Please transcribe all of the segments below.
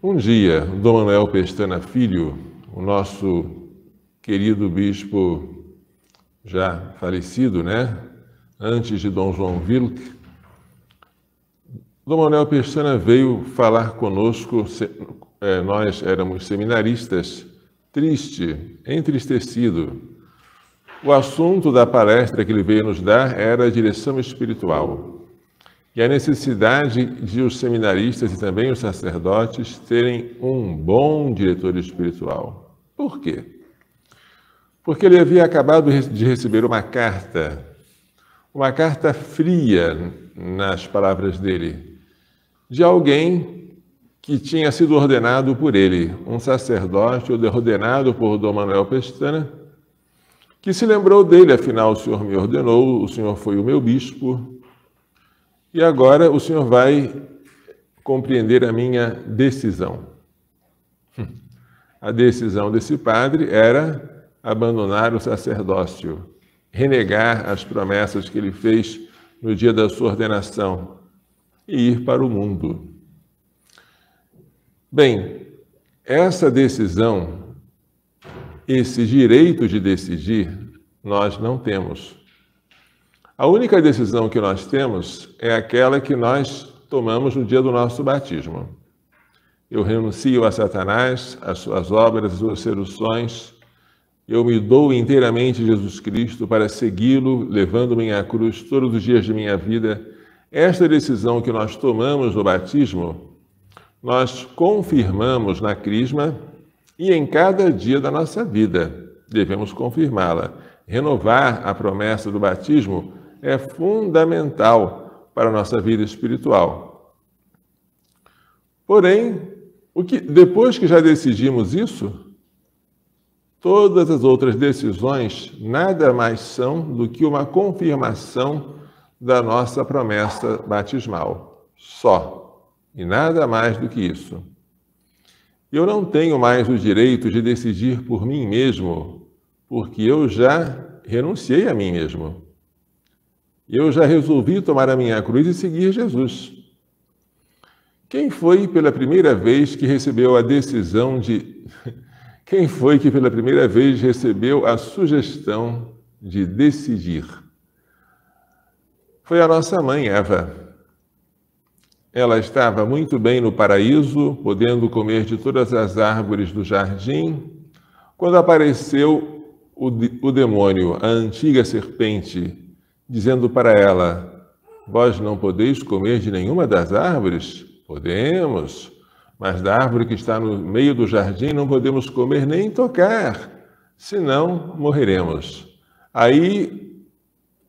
Um dia, Dom Manuel Pestana Filho, o nosso querido bispo já falecido, antes de Dom João Wilk, Dom Manuel Pestana veio falar conosco, nós éramos seminaristas, triste, entristecido. O assunto da palestra que ele veio nos dar era a direção espiritual e a necessidade de os seminaristas e também os sacerdotes terem um bom diretor espiritual. Por quê? Porque ele havia acabado de receber uma carta fria, nas palavras dele, de alguém que tinha sido ordenado por ele, um sacerdote ordenado por Dom Manuel Pestana, que se lembrou dele, afinal o Senhor me ordenou, o Senhor foi o meu bispo, e agora o Senhor vai compreender a minha decisão. A decisão desse padre era abandonar o sacerdócio, renegar as promessas que ele fez no dia da sua ordenação e ir para o mundo. Bem, essa decisão, esse direito de decidir, nós não temos. A única decisão que nós temos é aquela que nós tomamos no dia do nosso batismo. Eu renuncio a Satanás, às suas obras, às suas seduções. Eu me dou inteiramente a Jesus Cristo para segui-lo, levando minha cruz todos os dias de minha vida. Esta decisão que nós tomamos no batismo, nós confirmamos na crisma e em cada dia da nossa vida devemos confirmá-la. Renovar a promessa do batismo é fundamental para a nossa vida espiritual. Porém, depois que já decidimos isso, todas as outras decisões nada mais são do que uma confirmação da nossa promessa batismal. Só. E nada mais do que isso. Eu não tenho mais o direito de decidir por mim mesmo, porque eu já renunciei a mim mesmo. Eu já resolvi tomar a minha cruz e seguir Jesus. Quem foi pela primeira vez que recebeu a decisão de... Quem foi que pela primeira vez recebeu a sugestão de decidir? Foi a nossa mãe Eva. Ela estava muito bem no paraíso, podendo comer de todas as árvores do jardim, quando apareceu o demônio, a antiga serpente, dizendo para ela: vós não podeis comer de nenhuma das árvores? Podemos, mas da árvore que está no meio do jardim não podemos comer nem tocar, senão morreremos. Aí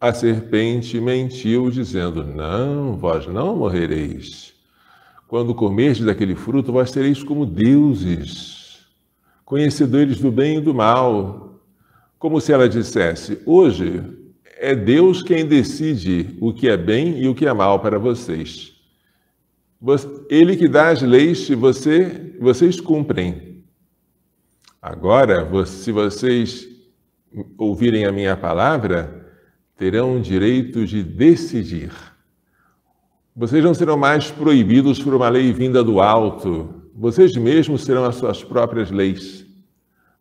a serpente mentiu, dizendo: não, vós não morrereis. Quando comerdes daquele fruto, vós sereis como deuses, conhecedores do bem e do mal. Como se ela dissesse: hoje é Deus quem decide o que é bem e o que é mal para vocês. Ele que dá as leis, vocês cumprem. Agora, se vocês ouvirem a minha palavra, terão o direito de decidir. Vocês não serão mais proibidos por uma lei vinda do alto. Vocês mesmos serão as suas próprias leis.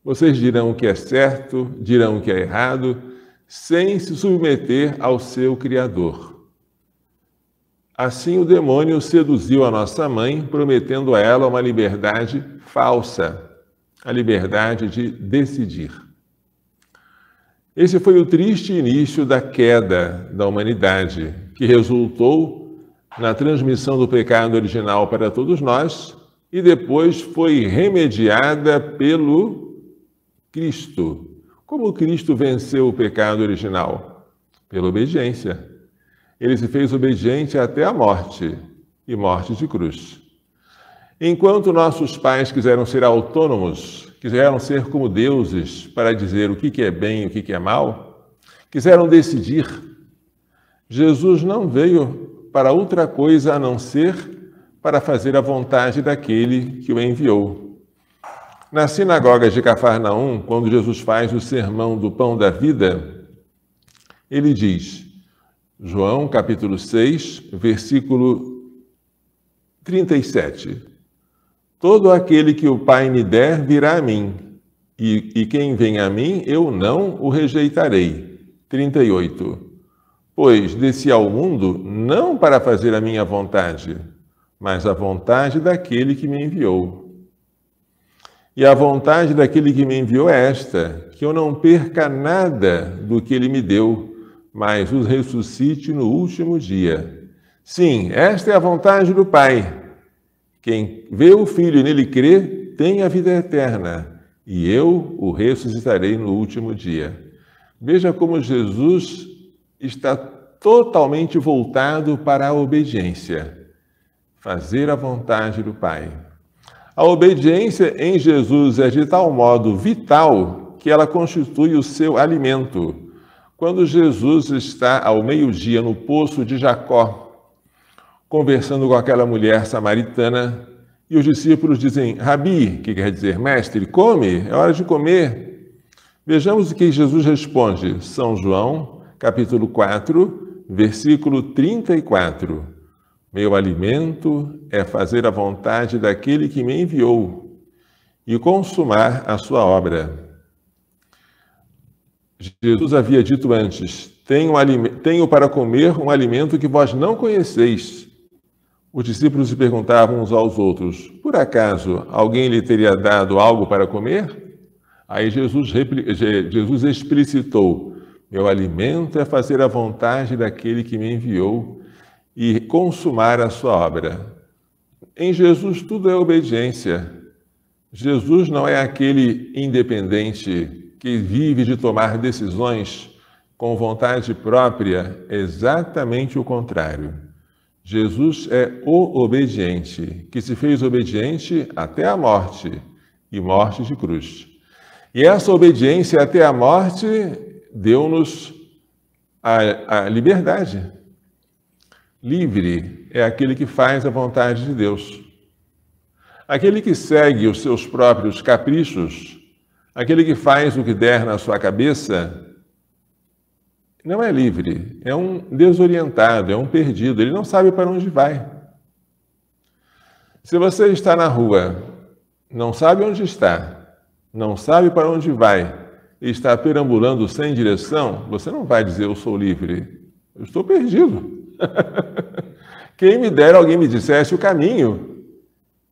Vocês dirão o que é certo, dirão o que é errado, sem se submeter ao seu Criador. Assim o demônio seduziu a nossa mãe, prometendo a ela uma liberdade falsa, a liberdade de decidir. Esse foi o triste início da queda da humanidade, que resultou na transmissão do pecado original para todos nós e depois foi remediada pelo Cristo. Como Cristo venceu o pecado original? Pela obediência. Ele se fez obediente até a morte, e morte de cruz. Enquanto nossos pais quiseram ser autônomos, quiseram ser como deuses para dizer o que é bem e o que é mal, quiseram decidir, Jesus não veio para outra coisa a não ser para fazer a vontade daquele que o enviou. Na sinagoga de Cafarnaum, quando Jesus faz o sermão do pão da vida, ele diz, João capítulo 6, versículo 37, Todo aquele que o Pai me der virá a mim, e quem vem a mim, eu não o rejeitarei. 38. Pois desci ao mundo não para fazer a minha vontade, mas a vontade daquele que me enviou. E a vontade daquele que me enviou é esta, que eu não perca nada do que ele me deu, mas os ressuscite no último dia. Sim, esta é a vontade do Pai. Quem vê o Filho e nele crê, tem a vida eterna, e eu o ressuscitarei no último dia. Veja como Jesus está totalmente voltado para a obediência, fazer a vontade do Pai. A obediência em Jesus é de tal modo vital que ela constitui o seu alimento. Quando Jesus está ao meio-dia no poço de Jacó, conversando com aquela mulher samaritana, e os discípulos dizem, Rabi, que quer dizer mestre, come, é hora de comer. Vejamos o que Jesus responde, São João, capítulo 4, versículo 34. Meu alimento é fazer a vontade daquele que me enviou e consumar a sua obra. Jesus havia dito antes, tenho para comer um alimento que vós não conheceis. Os discípulos se perguntavam uns aos outros, por acaso alguém lhe teria dado algo para comer? Aí Jesus explicitou, meu alimento é fazer a vontade daquele que me enviou e consumar a sua obra. Em Jesus tudo é obediência. Jesus não é aquele independente que vive de tomar decisões com vontade própria, exatamente o contrário. Jesus é o obediente, que se fez obediente até a morte, e morte de cruz. E essa obediência até a morte deu-nos a liberdade. Livre é aquele que faz a vontade de Deus. Aquele que segue os seus próprios caprichos, aquele que faz o que der na sua cabeça, não é livre, é um desorientado, é um perdido, ele não sabe para onde vai. Se você está na rua, não sabe onde está, não sabe para onde vai, e está perambulando sem direção, você não vai dizer, eu sou livre, eu estou perdido. Quem me dera alguém me dissesse o caminho,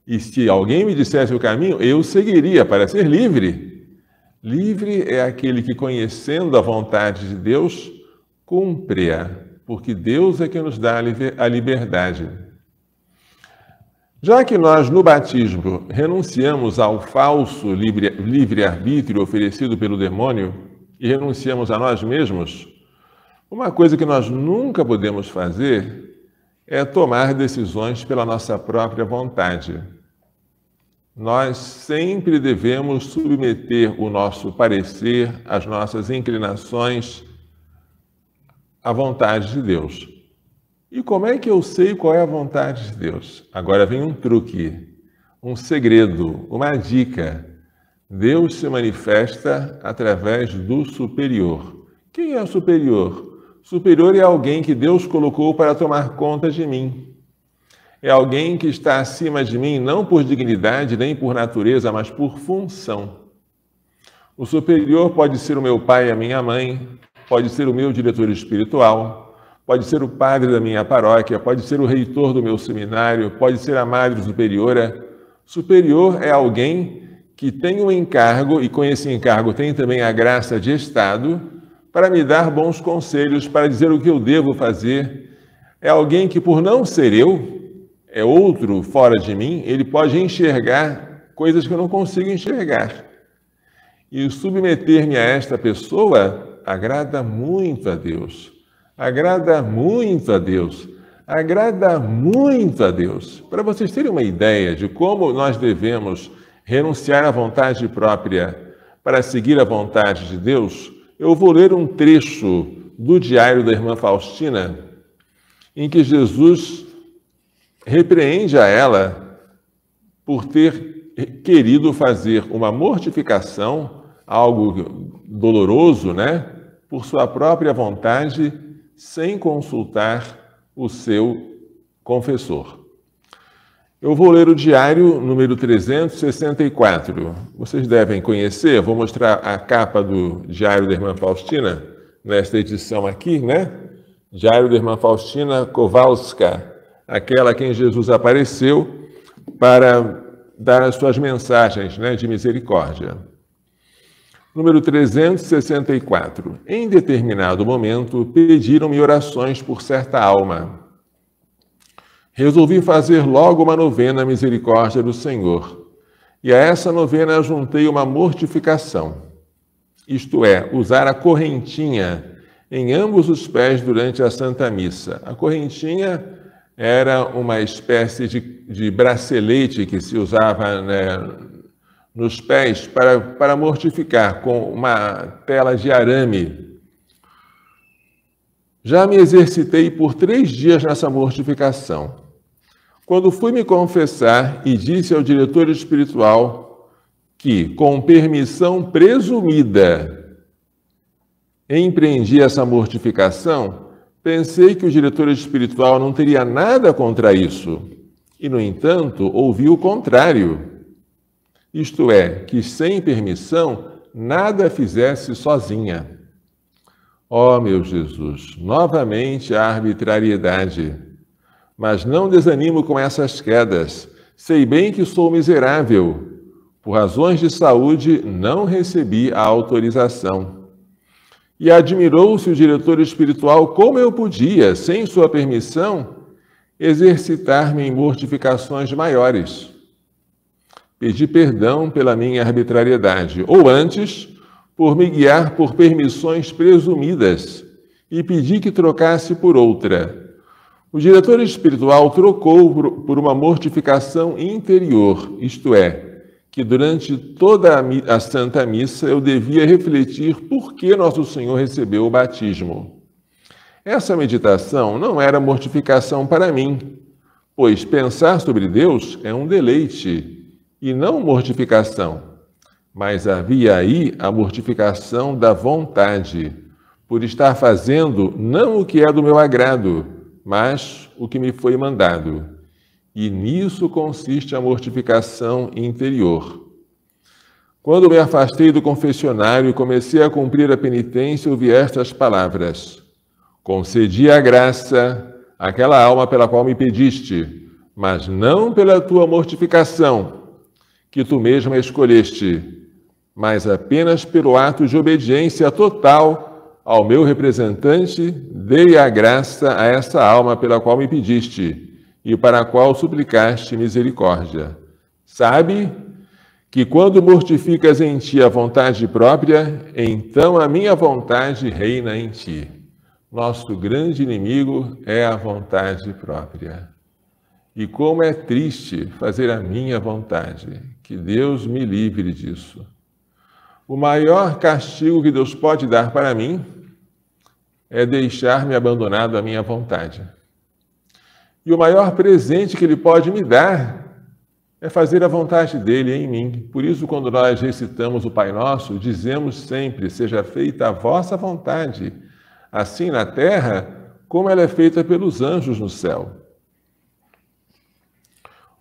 e se alguém me dissesse o caminho, eu seguiria para ser livre. Livre é aquele que, conhecendo a vontade de Deus, cumpre-a, porque Deus é quem nos dá a liberdade. Já que nós, no batismo, renunciamos ao falso livre-arbítrio oferecido pelo demônio e renunciamos a nós mesmos, uma coisa que nós nunca podemos fazer é tomar decisões pela nossa própria vontade. Nós sempre devemos submeter o nosso parecer, as nossas inclinações, à vontade de Deus. E como é que eu sei qual é a vontade de Deus? Agora vem um truque, um segredo, uma dica. Deus se manifesta através do superior. Quem é o superior? Superior é alguém que Deus colocou para tomar conta de mim. É alguém que está acima de mim, não por dignidade, nem por natureza, mas por função. O superior pode ser o meu pai e a minha mãe, pode ser o meu diretor espiritual, pode ser o padre da minha paróquia, pode ser o reitor do meu seminário, pode ser a madre superiora. Superior é alguém que tem um encargo, e com esse encargo tem também a graça de Estado, para me dar bons conselhos, para dizer o que eu devo fazer. É alguém que, por não ser eu, é outro fora de mim, ele pode enxergar coisas que eu não consigo enxergar. E submeter-me a esta pessoa agrada muito a Deus, agrada muito a Deus, agrada muito a Deus. Para vocês terem uma ideia de como nós devemos renunciar à vontade própria para seguir a vontade de Deus, eu vou ler um trecho do diário da irmã Faustina, em que Jesus repreende a ela por ter querido fazer uma mortificação, algo doloroso, né? Por sua própria vontade, sem consultar o seu confessor. Eu vou ler o diário número 364. Vocês devem conhecer, vou mostrar a capa do diário da irmã Faustina, nesta edição aqui, né? Diário da irmã Faustina Kowalska, aquela a quem Jesus apareceu para dar as suas mensagens, né, de misericórdia. Número 364. Em determinado momento, pediram-me orações por certa alma. Resolvi fazer logo uma novena à misericórdia do Senhor. E a essa novena juntei uma mortificação, isto é, usar a correntinha em ambos os pés durante a Santa Missa. A correntinha era uma espécie de bracelete que se usava, né, nos pés para mortificar, com uma tela de arame. Já me exercitei por 3 dias nessa mortificação. Quando fui me confessar e disse ao diretor espiritual que, com permissão presumida, empreendi essa mortificação, pensei que o diretor espiritual não teria nada contra isso. E, no entanto, ouvi o contrário. Isto é, que sem permissão, nada fizesse sozinha. Ó meu Jesus, novamente a arbitrariedade. Mas não desanimo com essas quedas. Sei bem que sou miserável. Por razões de saúde, não recebi a autorização. E admirou-se o diretor espiritual como eu podia, sem sua permissão, exercitar-me em mortificações maiores. Pedi perdão pela minha arbitrariedade, ou antes, por me guiar por permissões presumidas, e pedi que trocasse por outra. O diretor espiritual trocou por uma mortificação interior, isto é, que durante toda a Santa Missa eu devia refletir por que Nosso Senhor recebeu o batismo. Essa meditação não era mortificação para mim, pois pensar sobre Deus é um deleite e não mortificação. Mas havia aí a mortificação da vontade, por estar fazendo não o que é do meu agrado, mas o que me foi mandado. E nisso consiste a mortificação interior. Quando me afastei do confessionário e comecei a cumprir a penitência, ouvi estas palavras: concedi a graça àquela alma pela qual me pediste, mas não pela tua mortificação, que tu mesma escolheste, mas apenas pelo ato de obediência total ao meu representante, dei a graça a essa alma pela qual me pediste e para a qual suplicaste misericórdia. Sabe que quando mortificas em ti a vontade própria, então a minha vontade reina em ti. Nosso grande inimigo é a vontade própria. E como é triste fazer a minha vontade, que Deus me livre disso. O maior castigo que Deus pode dar para mim é deixar-me abandonado à minha vontade. E o maior presente que Ele pode me dar é fazer a vontade dEle em mim. Por isso, quando nós recitamos o Pai Nosso, dizemos sempre: seja feita a vossa vontade, assim na terra, como ela é feita pelos anjos no céu.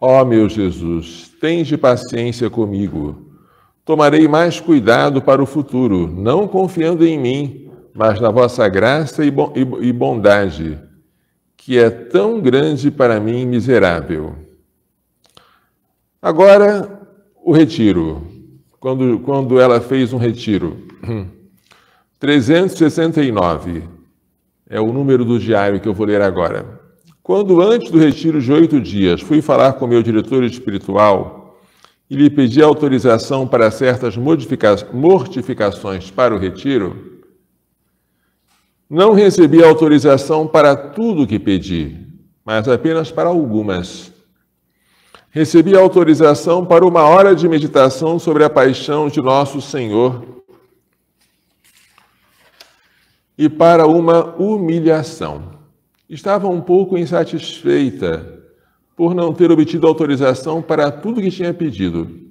Ó meu Jesus, tende paciência comigo. Tomarei mais cuidado para o futuro, não confiando em mim, mas na vossa graça e bondade, que é tão grande para mim, miserável. Agora, o retiro. Quando ela fez um retiro. 369 é o número do diário que eu vou ler agora. Quando, antes do retiro de 8 dias, fui falar com meu diretor espiritual e lhe pedi autorização para certas mortificações para o retiro, não recebi autorização para tudo o que pedi, mas apenas para algumas. Recebi autorização para 1 hora de meditação sobre a paixão de Nosso Senhor e para uma humilhação. Estava um pouco insatisfeita por não ter obtido autorização para tudo que tinha pedido.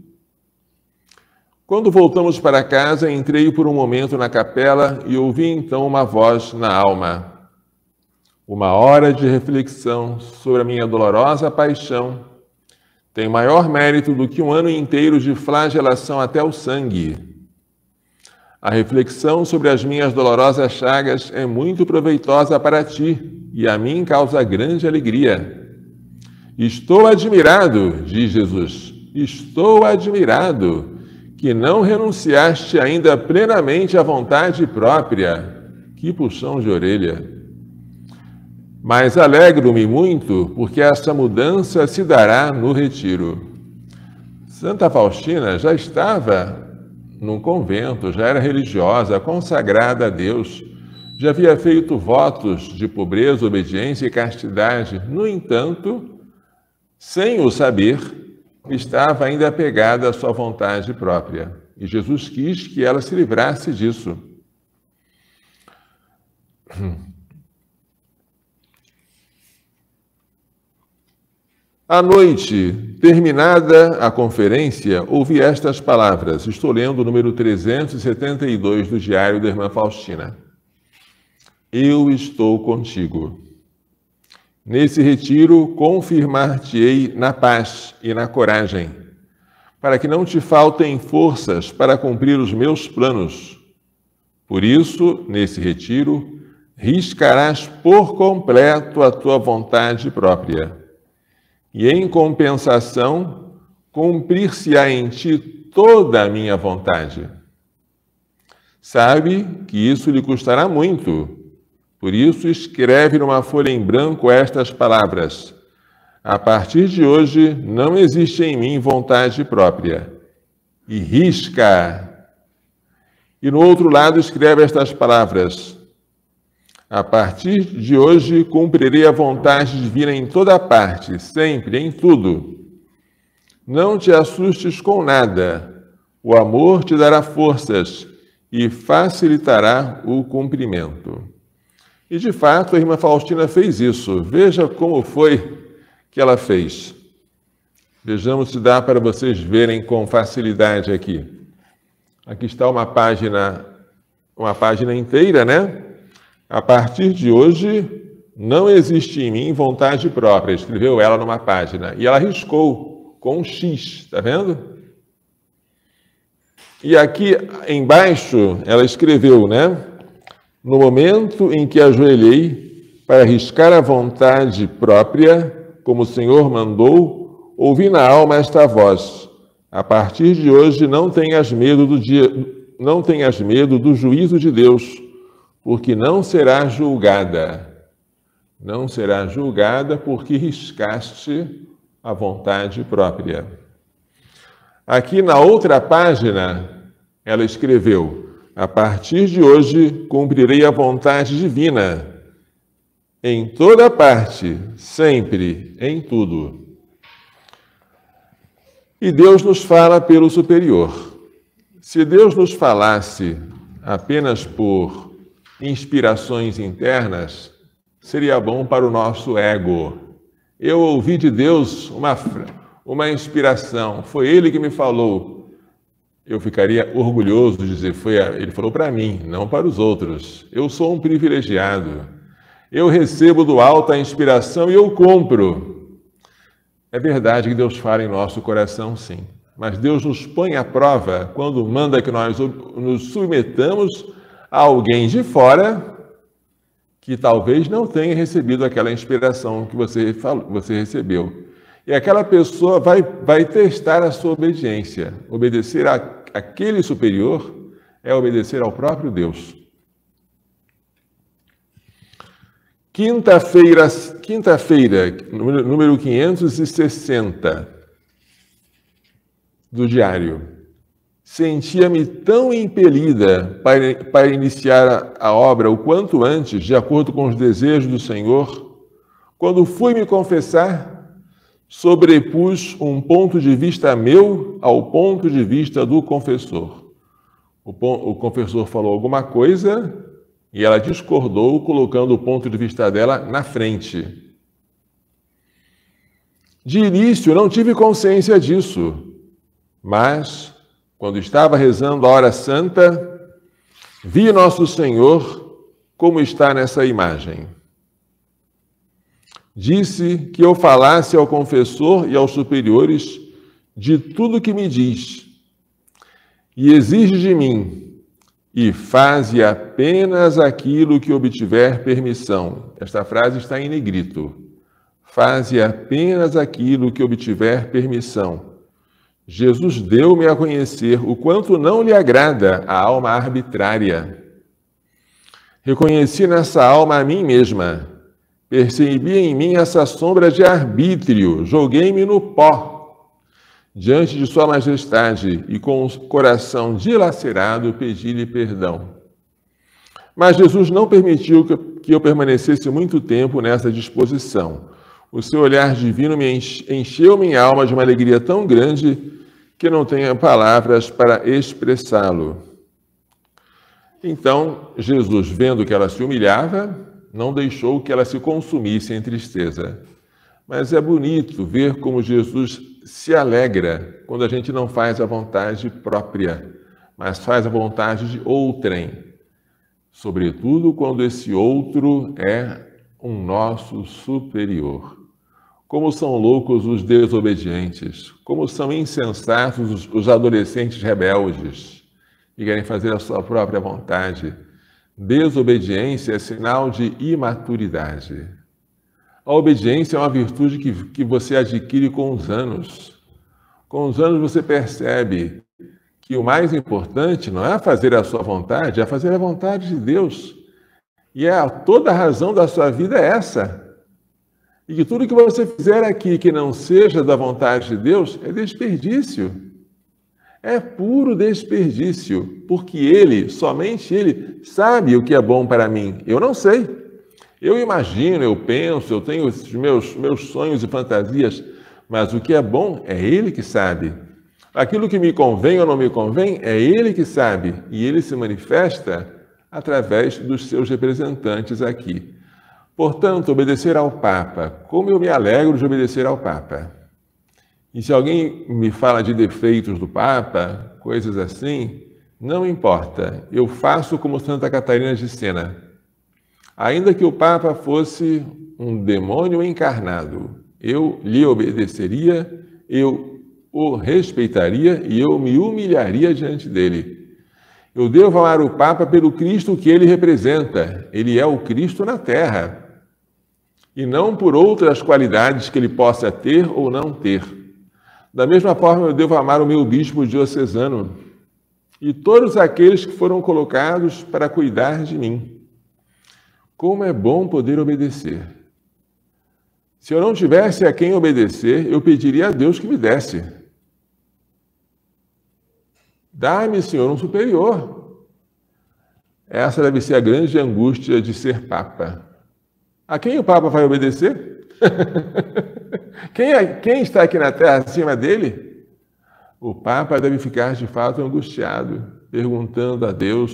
Quando voltamos para casa, entrei por um momento na capela e ouvi então uma voz na alma. 1 hora de reflexão sobre a minha dolorosa paixão tem maior mérito do que um ano inteiro de flagelação até o sangue. A reflexão sobre as minhas dolorosas chagas é muito proveitosa para ti e a mim causa grande alegria. Estou admirado, diz Jesus, estou admirado que não renunciaste ainda plenamente à vontade própria. Que puxão de orelha! Mas alegro-me muito porque essa mudança se dará no retiro. Santa Faustina já estava num convento, já era religiosa, consagrada a Deus, já havia feito votos de pobreza, obediência e castidade. No entanto, sem o saber, estava ainda apegada à sua vontade própria. E Jesus quis que ela se livrasse disso. À noite, terminada a conferência, ouvi estas palavras. Estou lendo o número 372 do Diário da Irmã Faustina. Eu estou contigo. Nesse retiro, confirmar-te-ei na paz e na coragem, para que não te faltem forças para cumprir os meus planos. Por isso, nesse retiro, riscarás por completo a tua vontade própria. E, em compensação, cumprir-se-á em ti toda a minha vontade. Sabe que isso lhe custará muito. Por isso, escreve numa folha em branco estas palavras. A partir de hoje, não existe em mim vontade própria. E risca. E no outro lado, escreve estas palavras. A partir de hoje, cumprirei a vontade divina em toda parte, sempre, em tudo. Não te assustes com nada. O amor te dará forças e facilitará o cumprimento. E, de fato, a irmã Faustina fez isso. Veja como foi que ela fez. Vejamos se dá para vocês verem com facilidade aqui. Aqui está uma página inteira, né? A partir de hoje, não existe em mim vontade própria. Escreveu ela numa página. E ela riscou com um X, está vendo? E aqui embaixo, ela escreveu, né? No momento em que ajoelhei para riscar a vontade própria, como o Senhor mandou, ouvi na alma esta voz. A partir de hoje, não tenhas medo do juízo de Deus, porque não será julgada. Não será julgada porque riscaste a vontade própria. Aqui na outra página, ela escreveu: a partir de hoje cumprirei a vontade divina, em toda parte, sempre, em tudo. E Deus nos fala pelo superior. Se Deus nos falasse apenas por inspirações internas, seria bom para o nosso ego. Eu ouvi de Deus uma inspiração, foi Ele que me falou. Eu ficaria orgulhoso de dizer, Ele falou para mim, não para os outros. Eu sou um privilegiado. Eu recebo do alto a inspiração e eu compro. É verdade que Deus fala em nosso coração, sim. Mas Deus nos põe à prova quando manda que nós nos submetamos a alguém de fora que talvez não tenha recebido aquela inspiração que você recebeu. E aquela pessoa vai testar a sua obediência. Obedecer àquele superior é obedecer ao próprio Deus. Quinta-feira, número 560 do diário. Sentia-me tão impelida para iniciar a obra o quanto antes, de acordo com os desejos do Senhor, quando fui me confessar, sobrepus um ponto de vista meu ao ponto de vista do confessor. O confessor falou alguma coisa e ela discordou, colocando o ponto de vista dela na frente. De início, não tive consciência disso, mas, quando estava rezando a hora santa, vi Nosso Senhor como está nessa imagem. Disse que eu falasse ao confessor e aos superiores de tudo que me diz. E exige de mim, e faze apenas aquilo que obtiver permissão. Esta frase está em negrito. Faze apenas aquilo que obtiver permissão. Jesus deu-me a conhecer o quanto não lhe agrada a alma arbitrária. Reconheci nessa alma a mim mesma. Percebi em mim essa sombra de arbítrio. Joguei-me no pó diante de Sua Majestade e com o coração dilacerado pedi-lhe perdão. Mas Jesus não permitiu que eu permanecesse muito tempo nessa disposição. O seu olhar divino me encheu minha alma de uma alegria tão grande que não tenho palavras para expressá-lo. Então, Jesus, vendo que ela se humilhava, não deixou que ela se consumisse em tristeza. Mas é bonito ver como Jesus se alegra quando a gente não faz a vontade própria, mas faz a vontade de outrem. Sobretudo quando esse outro é um nosso superior. Como são loucos os desobedientes, como são insensatos os adolescentes rebeldes que querem fazer a sua própria vontade. Desobediência é sinal de imaturidade. A obediência é uma virtude que você adquire com os anos. Com os anos você percebe que o mais importante não é fazer a sua vontade, é fazer a vontade de Deus. E toda a razão da sua vida é essa. E que tudo que você fizer aqui que não seja da vontade de Deus é desperdício. É puro desperdício, porque Ele, somente Ele, sabe o que é bom para mim. Eu não sei. Eu imagino, eu penso, eu tenho os meus sonhos e fantasias, mas o que é bom é Ele que sabe. Aquilo que me convém ou não me convém é Ele que sabe, e Ele se manifesta através dos seus representantes aqui. Portanto, obedecer ao Papa, como eu me alegro de obedecer ao Papa. E se alguém me fala de defeitos do Papa, coisas assim, não importa, eu faço como Santa Catarina de Sena. Ainda que o Papa fosse um demônio encarnado, eu lhe obedeceria, eu o respeitaria e eu me humilharia diante dele. Eu devo amar o Papa pelo Cristo que ele representa. Ele é o Cristo na Terra. E não por outras qualidades que ele possa ter ou não ter. Da mesma forma, eu devo amar o meu bispo diocesano e todos aqueles que foram colocados para cuidar de mim. Como é bom poder obedecer. Se eu não tivesse a quem obedecer, eu pediria a Deus que me desse. Dá-me, Senhor, um superior. Essa deve ser a grande angústia de ser Papa. A quem o Papa vai obedecer? Quem está aqui na Terra acima dele? O Papa deve ficar de fato angustiado, perguntando a Deus,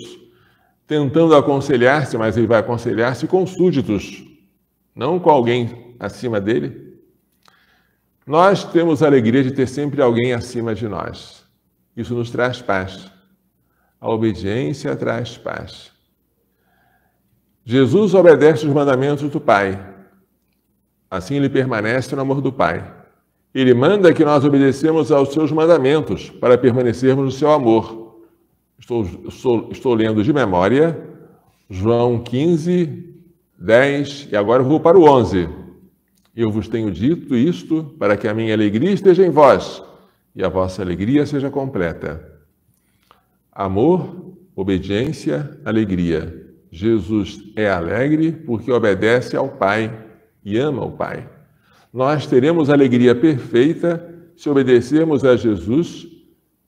tentando aconselhar-se, mas ele vai aconselhar-se com súditos, não com alguém acima dele. Nós temos a alegria de ter sempre alguém acima de nós. Isso nos traz paz. A obediência traz paz. Jesus obedece os mandamentos do Pai. Assim ele permanece no amor do Pai. Ele manda que nós obedecemos aos seus mandamentos para permanecermos no seu amor. Estou lendo de memória João 15, 10 e agora vou para o 11. Eu vos tenho dito isto para que a minha alegria esteja em vós e a vossa alegria seja completa. Amor, obediência, alegria. Jesus é alegre porque obedece ao Pai e ama o Pai. Nós teremos alegria perfeita se obedecermos a Jesus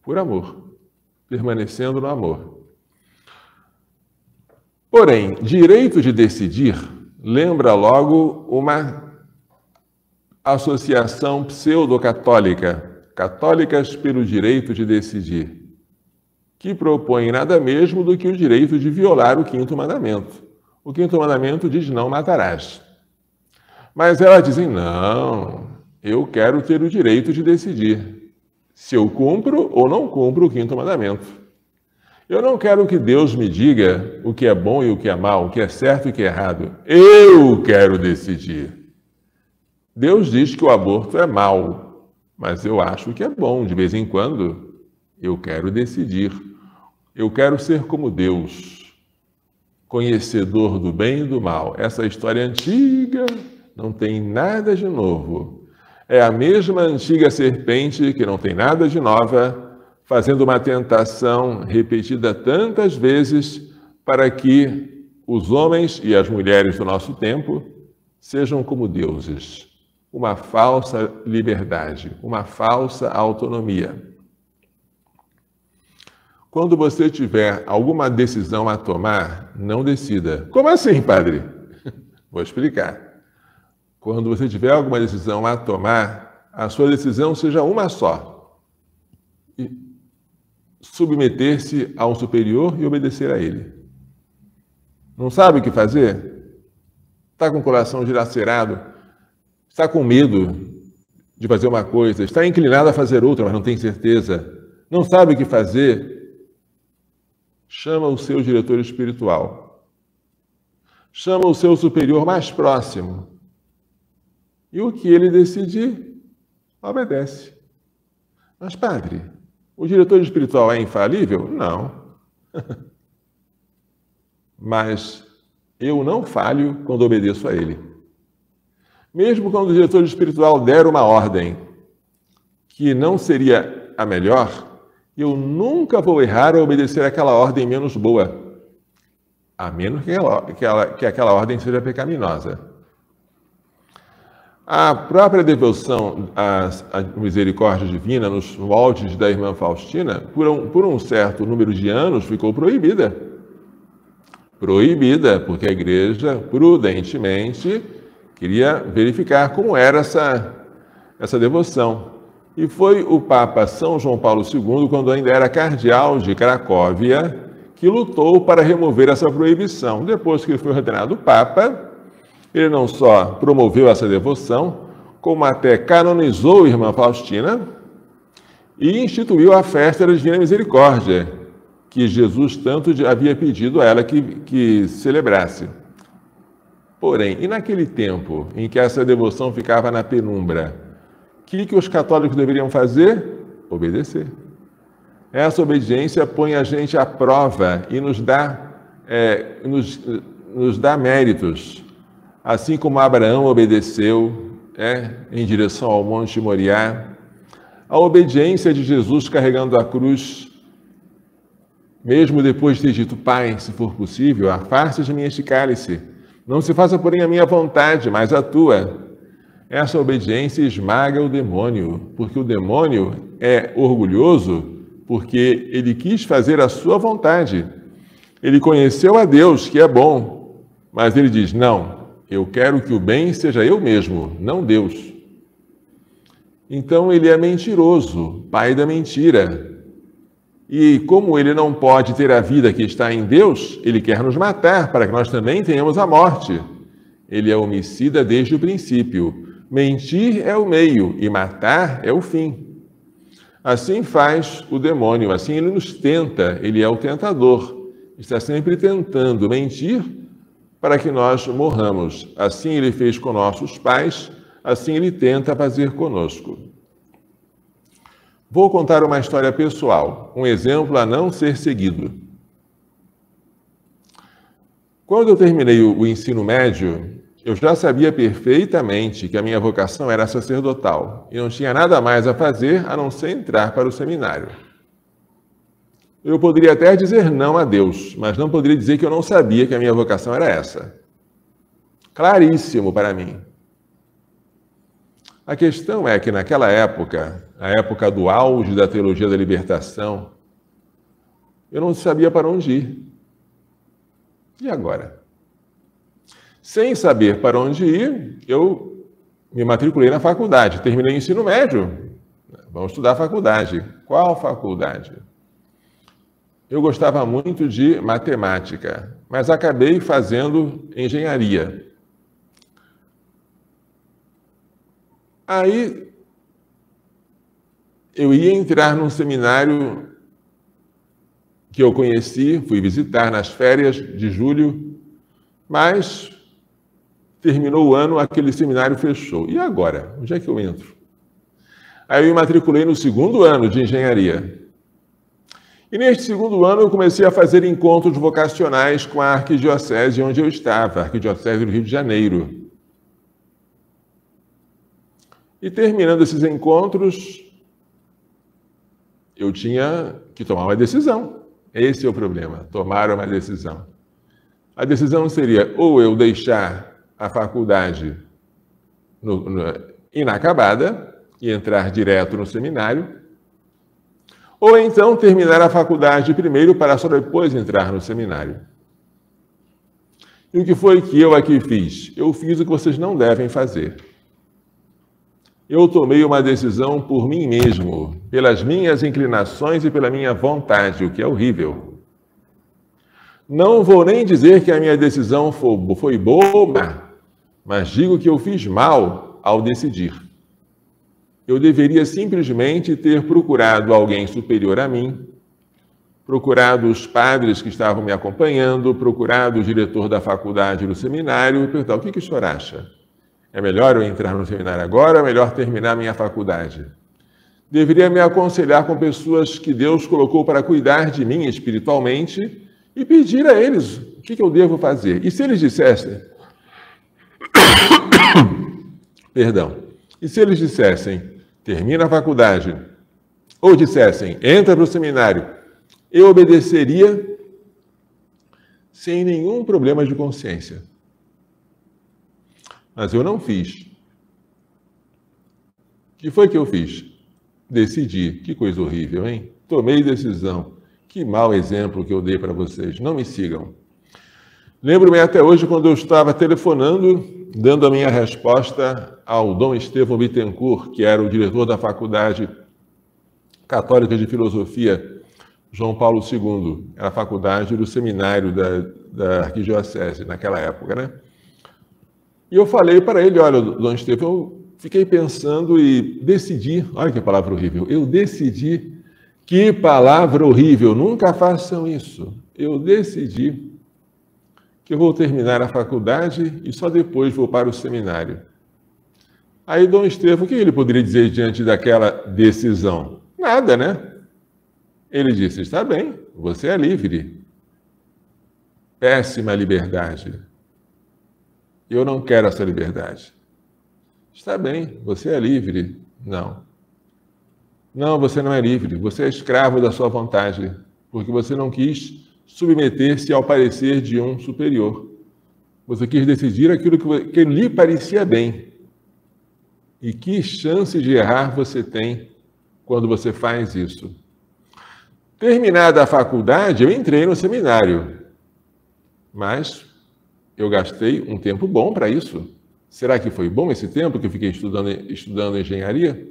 por amor, permanecendo no amor. Porém, direito de decidir lembra logo uma associação pseudo-católica, Católicas pelo Direito de Decidir, que propõe nada mesmo do que o direito de violar o quinto mandamento. O quinto mandamento diz: não matarás. Mas elas dizem: não, eu quero ter o direito de decidir se eu cumpro ou não cumpro o quinto mandamento. Eu não quero que Deus me diga o que é bom e o que é mal, o que é certo e o que é errado. Eu quero decidir. Deus diz que o aborto é mau, mas eu acho que é bom. De vez em quando, eu quero decidir. Eu quero ser como Deus, conhecedor do bem e do mal. Essa história é antiga, não tem nada de novo. É a mesma antiga serpente, que não tem nada de nova, fazendo uma tentação repetida tantas vezes para que os homens e as mulheres do nosso tempo sejam como deuses. Uma falsa liberdade, uma falsa autonomia. Quando você tiver alguma decisão a tomar, não decida. Como assim, padre? Vou explicar. Quando você tiver alguma decisão a tomar, a sua decisão seja uma só. Submeter-se a um superior e obedecer a ele. Não sabe o que fazer? Está com o coração dilacerado? Está com medo de fazer uma coisa? Está inclinado a fazer outra, mas não tem certeza? Não sabe o que fazer? Chama o seu diretor espiritual. Chama o seu superior mais próximo. E o que ele decidir, obedece. Mas, padre, o diretor espiritual é infalível? Não. Mas eu não falho quando obedeço a ele. Mesmo quando o diretor espiritual der uma ordem que não seria a melhor, eu nunca vou errar ao obedecer aquela ordem menos boa, a menos que aquela ordem seja pecaminosa. A própria devoção à misericórdia divina nos moldes da irmã Faustina, por um certo número de anos, ficou proibida. Proibida, porque a igreja, prudentemente, queria verificar como era essa devoção. E foi o Papa São João Paulo II, quando ainda era cardeal de Cracóvia, que lutou para remover essa proibição. Depois que ele foi ordenado Papa, ele não só promoveu essa devoção, como até canonizou a irmã Faustina e instituiu a festa da Divina Misericórdia, que Jesus tanto havia pedido a ela que celebrasse. Porém, e naquele tempo em que essa devoção ficava na penumbra, o que os católicos deveriam fazer? Obedecer. Essa obediência põe a gente à prova e nos dá méritos. Assim como Abraão obedeceu em direção ao Monte Moriá, a obediência de Jesus carregando a cruz, mesmo depois de ter dito, Pai, se for possível, afaste de mim este cálice. Não se faça, porém, a minha vontade, mas a tua. Essa obediência esmaga o demônio, porque o demônio é orgulhoso porque ele quis fazer a sua vontade. Ele conheceu a Deus, que é bom, mas ele diz, não, eu quero que o bem seja eu mesmo, não Deus. Então ele é mentiroso, pai da mentira. E como ele não pode ter a vida que está em Deus, ele quer nos matar para que nós também tenhamos a morte. Ele é homicida desde o princípio. Mentir é o meio e matar é o fim. Assim faz o demônio, assim ele nos tenta, ele é o tentador. Está sempre tentando mentir para que nós morramos. Assim ele fez com nossos pais, assim ele tenta fazer conosco. Vou contar uma história pessoal, um exemplo a não ser seguido. Quando eu terminei o ensino médio, eu já sabia perfeitamente que a minha vocação era sacerdotal e não tinha nada mais a fazer a não ser entrar para o seminário. Eu poderia até dizer não a Deus, mas não poderia dizer que eu não sabia que a minha vocação era essa. Claríssimo para mim. A questão é que naquela época, a época do auge da teologia da libertação, eu não sabia para onde ir. E agora? Sem saber para onde ir, eu me matriculei na faculdade. Terminei o ensino médio. Vamos estudar faculdade. Qual faculdade? Eu gostava muito de matemática, mas acabei fazendo engenharia. Aí eu ia entrar num seminário que eu conheci, fui visitar nas férias de julho, mas terminou o ano, aquele seminário fechou. E agora? Onde é que eu entro? Aí eu me matriculei no segundo ano de engenharia. E neste segundo ano eu comecei a fazer encontros vocacionais com a arquidiocese onde eu estava, a arquidiocese do Rio de Janeiro. E terminando esses encontros, eu tinha que tomar uma decisão. Esse é o problema, tomar uma decisão. A decisão seria ou eu deixar a faculdade inacabada e entrar direto no seminário, ou então terminar a faculdade primeiro para só depois entrar no seminário. E o que foi que eu aqui fiz? Eu fiz o que vocês não devem fazer. Eu tomei uma decisão por mim mesmo, pelas minhas inclinações e pela minha vontade, o que é horrível. Não vou nem dizer que a minha decisão foi boa, mas digo que eu fiz mal ao decidir. Eu deveria simplesmente ter procurado alguém superior a mim, procurado os padres que estavam me acompanhando, procurado o diretor da faculdade do seminário e perguntar: o que o senhor acha? É melhor eu entrar no seminário agora ou é melhor terminar minha faculdade? Deveria me aconselhar com pessoas que Deus colocou para cuidar de mim espiritualmente e pedir a eles o que eu devo fazer. E se eles dissessem... Perdão. E se eles dissessem, termina a faculdade, ou dissessem, entra para o seminário, eu obedeceria sem nenhum problema de consciência. Mas eu não fiz. O que foi que eu fiz? Decidi. Que coisa horrível, hein? Tomei decisão. Que mau exemplo que eu dei para vocês. Não me sigam. Lembro-me até hoje quando eu estava telefonando, dando a minha resposta ao Dom Estevão Bittencourt, que era o diretor da Faculdade Católica de Filosofia, João Paulo II. Era a faculdade do seminário da arquidiocese, naquela época, né? E eu falei para ele: olha, Dom Estevão, eu fiquei pensando e decidi, olha que palavra horrível, eu decidi, que palavra horrível, nunca façam isso. Eu decidi que eu vou terminar a faculdade e só depois vou para o seminário. Aí Dom Estevão, o que ele poderia dizer diante daquela decisão? Nada, né? Ele disse: está bem, você é livre. Péssima liberdade. Eu não quero essa liberdade. Está bem, você é livre. Não. Não, você não é livre. Você é escravo da sua vontade, porque você não quis submeter-se ao parecer de um superior. Você quis decidir aquilo que lhe parecia bem. E que chance de errar você tem quando você faz isso? Terminada a faculdade, eu entrei no seminário. Mas eu gastei um tempo bom para isso. Será que foi bom esse tempo que eu fiquei estudando engenharia?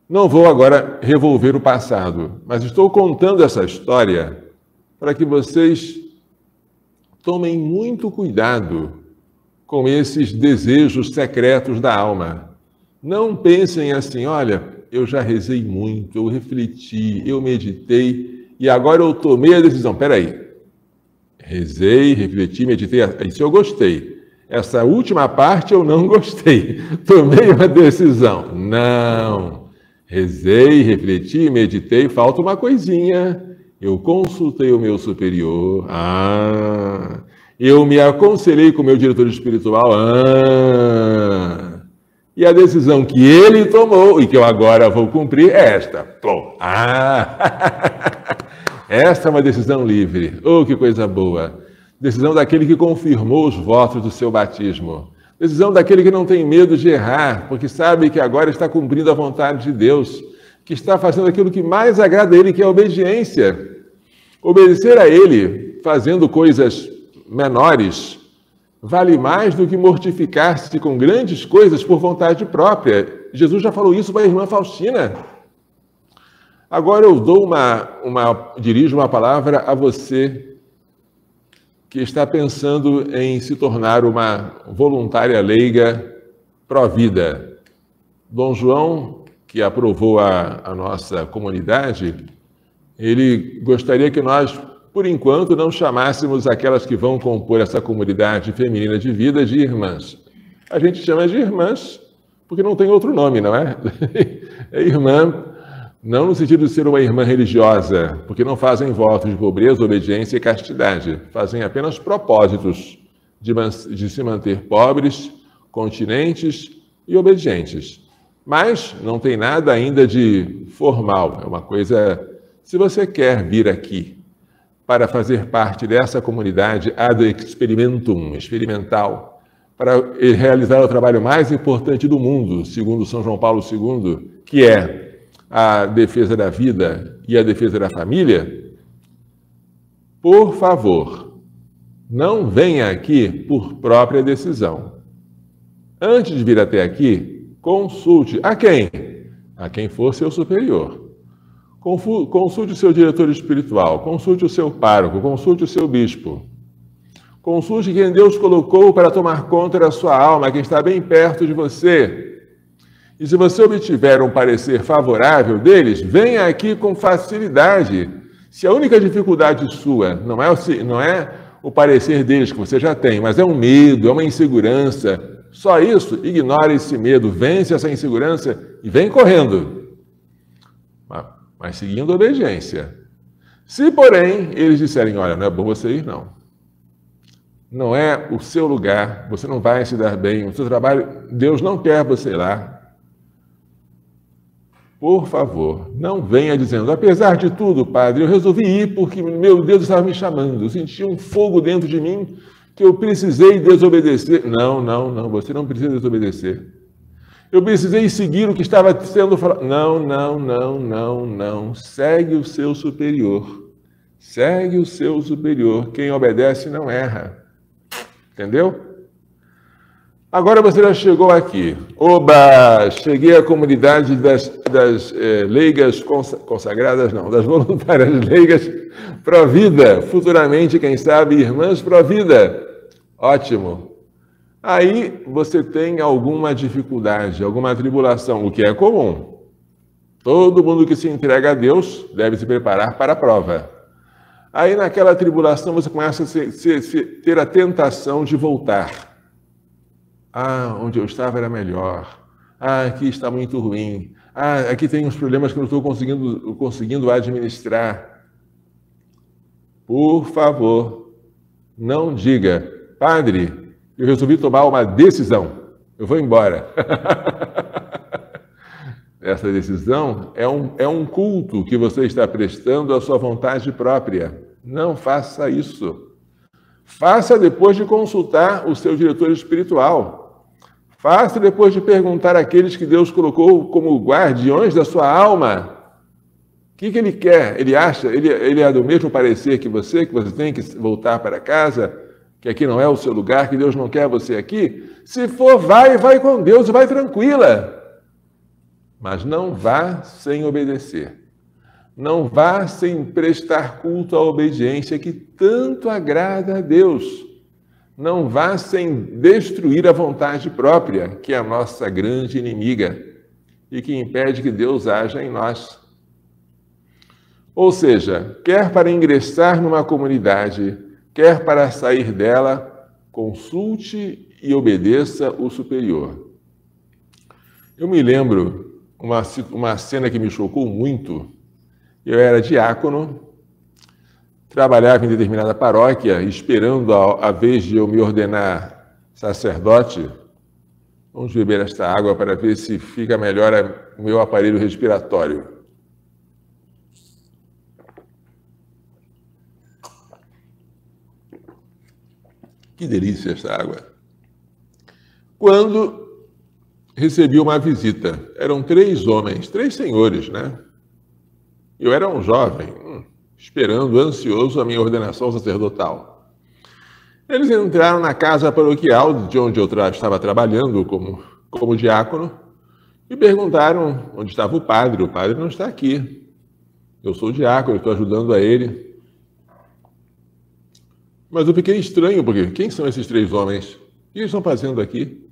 Não vou agora revolver o passado, mas estou contando essa história para que vocês tomem muito cuidado com esses desejos secretos da alma. Não pensem assim: olha, eu já rezei muito, eu refleti, eu meditei e agora eu tomei a decisão. Espera aí. Rezei, refleti, meditei, isso eu gostei. Essa última parte eu não gostei. Tomei uma decisão. Não. Rezei, refleti, meditei, falta uma coisinha. Eu consultei o meu superior. Eu me aconselhei com o meu diretor espiritual. E a decisão que ele tomou e que eu agora vou cumprir é esta. Esta é uma decisão livre. Oh, que coisa boa. Decisão daquele que confirmou os votos do seu batismo. Decisão daquele que não tem medo de errar, porque sabe que agora está cumprindo a vontade de Deus, que está fazendo aquilo que mais agrada a Ele, que é a obediência. Obedecer a Ele, fazendo coisas menores, vale mais do que mortificar-se com grandes coisas por vontade própria. Jesus já falou isso para a irmã Faustina. Agora eu dou dirijo uma palavra a você que está pensando em se tornar uma voluntária leiga pró-vida. Dom João, que aprovou a nossa comunidade, ele gostaria que nós por enquanto, não chamássemos aquelas que vão compor essa comunidade feminina de vida de irmãs. A gente chama de irmãs porque não tem outro nome, não é? É irmã, não no sentido de ser uma irmã religiosa, porque não fazem votos de pobreza, obediência e castidade. Fazem apenas propósitos de se manter pobres, continentes e obedientes. Mas não tem nada ainda de formal. É uma coisa... Se você quer vir aqui para fazer parte dessa comunidade ad experimentum, experimental, para realizar o trabalho mais importante do mundo, segundo São João Paulo II, que é a defesa da vida e a defesa da família, por favor, não venha aqui por própria decisão. Antes de vir até aqui, consulte a quem? A quem for seu superior. Consulte o seu diretor espiritual, consulte o seu pároco, consulte o seu bispo. Consulte quem Deus colocou para tomar conta da sua alma, quem está bem perto de você. E se você obtiver um parecer favorável deles, venha aqui com facilidade. Se a única dificuldade sua não é o parecer deles que você já tem, mas é um medo, é uma insegurança, só isso, ignore esse medo, vence essa insegurança e vem correndo. Mas seguindo a obediência. Se, porém, eles disserem, olha, não é bom você ir, não. Não é o seu lugar, você não vai se dar bem, o seu trabalho, Deus não quer você lá. Por favor, não venha dizendo, apesar de tudo, padre, eu resolvi ir porque meu Deus estava me chamando, eu senti um fogo dentro de mim que eu precisei desobedecer. Não, você não precisa desobedecer. Eu precisei seguir o que estava sendo falado. Não. Segue o seu superior. Segue o seu superior. Quem obedece não erra. Entendeu? Agora você já chegou aqui. Oba! Cheguei à comunidade das leigas consagradas, não, das voluntárias leigas pró-vida. Futuramente, quem sabe, irmãs pró-vida. Ótimo. Aí você tem alguma dificuldade, alguma tribulação, o que é comum. Todo mundo que se entrega a Deus deve se preparar para a prova. Aí naquela tribulação você começa a ter a tentação de voltar. Ah, onde eu estava era melhor. Ah, aqui está muito ruim. Ah, aqui tem uns problemas que eu não estou conseguindo administrar. Por favor, não diga, padre, eu resolvi tomar uma decisão. Eu vou embora. Essa decisão é um culto que você está prestando à sua vontade própria. Não faça isso. Faça depois de consultar o seu diretor espiritual. Faça depois de perguntar àqueles que Deus colocou como guardiões da sua alma. O que ele quer? Ele acha? Ele é do mesmo parecer que você tem que voltar para casa? Que aqui não é o seu lugar, que Deus não quer você aqui? Se for, vai com Deus, vai tranquila. Mas não vá sem obedecer. Não vá sem prestar culto à obediência que tanto agrada a Deus. Não vá sem destruir a vontade própria, que é a nossa grande inimiga e que impede que Deus haja em nós. Ou seja, quer para ingressar numa comunidade, quer para sair dela, consulte e obedeça o superior. Eu me lembro uma cena que me chocou muito. Eu era diácono, trabalhava em determinada paróquia, esperando a vez de eu me ordenar sacerdote. Vamos beber esta água para ver se fica melhor o meu aparelho respiratório. Que delícia esta água. Quando recebi uma visita, eram 3 homens, 3 senhores, né? Eu era um jovem, esperando, ansioso, a minha ordenação sacerdotal. Eles entraram na casa paroquial, de onde eu estava trabalhando como diácono, e perguntaram onde estava o padre. O padre não está aqui. Eu sou diácono, estou ajudando a ele. Mas eu fiquei estranho, porque quem são esses 3 homens? O que eles estão fazendo aqui?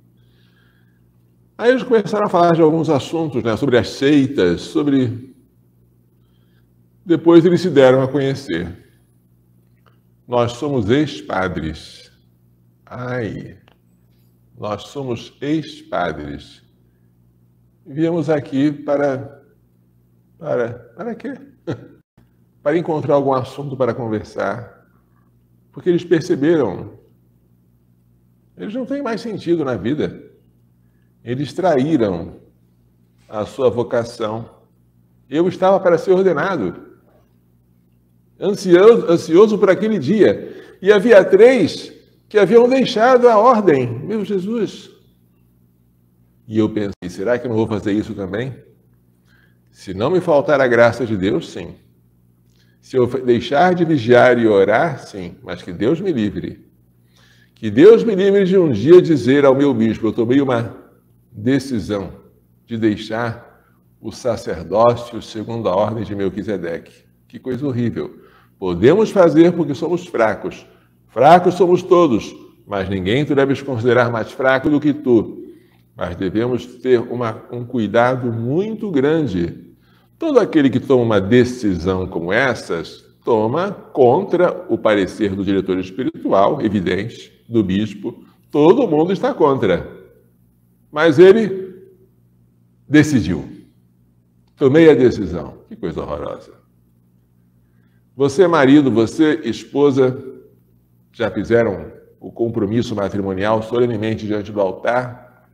Aí eles começaram a falar de alguns assuntos, né, sobre as seitas, Depois eles se deram a conhecer. Nós somos ex-padres. Ai, nós somos ex-padres. Viemos aqui para quê? Para encontrar algum assunto para conversar. Porque eles perceberam, eles não têm mais sentido na vida. Eles traíram a sua vocação. Eu estava para ser ordenado, ansioso por aquele dia. E havia 3 que haviam deixado a ordem. Meu Jesus! E eu pensei, será que eu não vou fazer isso também? Se não me faltar a graça de Deus, sim. Se eu deixar de vigiar e orar, sim. Mas que Deus me livre. Que Deus me livre de um dia dizer ao meu bispo, eu tomei uma decisão de deixar o sacerdócio segundo a ordem de Melquisedeque. Que coisa horrível. Podemos fazer porque somos fracos. Fracos somos todos, mas ninguém tu deves considerar mais fraco do que tu. Mas devemos ter um cuidado muito grande. Todo aquele que toma uma decisão como essas, toma contra o parecer do diretor espiritual, evidente, do bispo. Todo mundo está contra. Mas ele decidiu. Tomei a decisão. Que coisa horrorosa. Você, marido, você, esposa, já fizeram o compromisso matrimonial solenemente diante do altar?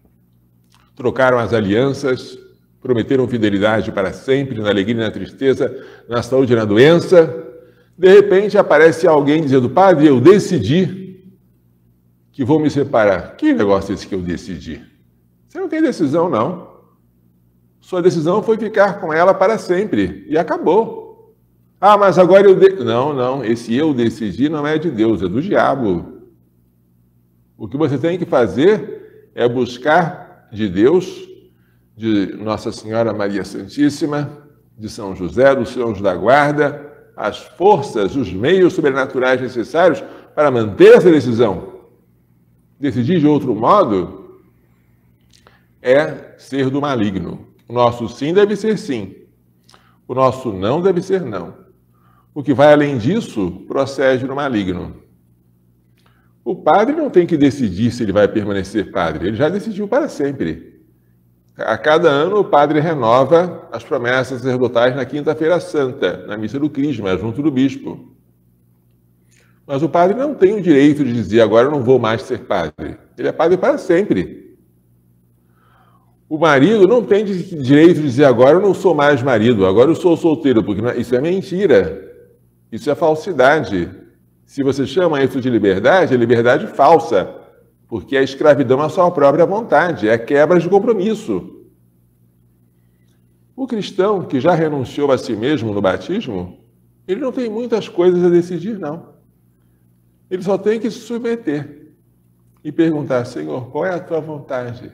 Trocaram as alianças, prometeram fidelidade para sempre, na alegria e na tristeza, na saúde e na doença. De repente aparece alguém dizendo, padre, eu decidi que vou me separar. Que negócio é esse que eu decidi? Você não tem decisão, não. Sua decisão foi ficar com ela para sempre. E acabou. Ah, mas agora eu... Não, esse eu decidi não é de Deus, é do diabo. O que você tem que fazer é buscar de Deus, de Nossa Senhora Maria Santíssima, de São José, dos seus anjos da guarda, as forças, os meios sobrenaturais necessários para manter essa decisão. Decidir de outro modo é ser do maligno. O nosso sim deve ser sim. O nosso não deve ser não. O que vai além disso procede do maligno. O padre não tem que decidir se ele vai permanecer padre. Ele já decidiu para sempre. A cada ano, o padre renova as promessas sacerdotais na Quinta-feira Santa, na missa do Crisma, junto do bispo. Mas o padre não tem o direito de dizer, agora eu não vou mais ser padre. Ele é padre para sempre. O marido não tem direito de dizer, agora eu não sou mais marido, agora eu sou solteiro, porque isso é mentira. Isso é falsidade. Se você chama isso de liberdade, é liberdade falsa, porque a escravidão é a sua própria vontade, é quebra de compromisso. O cristão que já renunciou a si mesmo no batismo, ele não tem muitas coisas a decidir, não. Ele só tem que se submeter e perguntar, Senhor, qual é a tua vontade?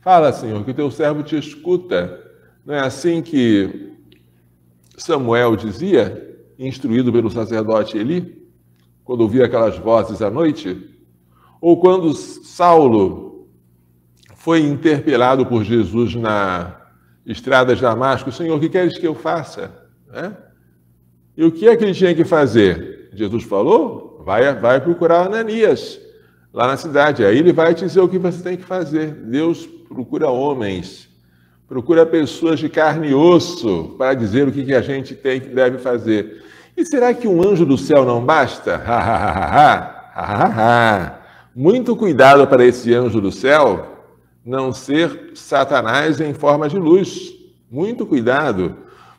Fala, Senhor, que o teu servo te escuta. Não é assim que Samuel dizia, instruído pelo sacerdote Eli? Quando ouvia aquelas vozes à noite, ou quando Saulo foi interpelado por Jesus na estrada de Damasco, Senhor, o que queres que eu faça? E o que é que ele tinha que fazer? Jesus falou, vai procurar Ananias, lá na cidade, aí ele vai te dizer o que você tem que fazer. Deus procura homens, procura pessoas de carne e osso para dizer o que a gente deve fazer. E será que um anjo do céu não basta? Muito cuidado para esse anjo do céu não ser Satanás em forma de luz. Muito cuidado.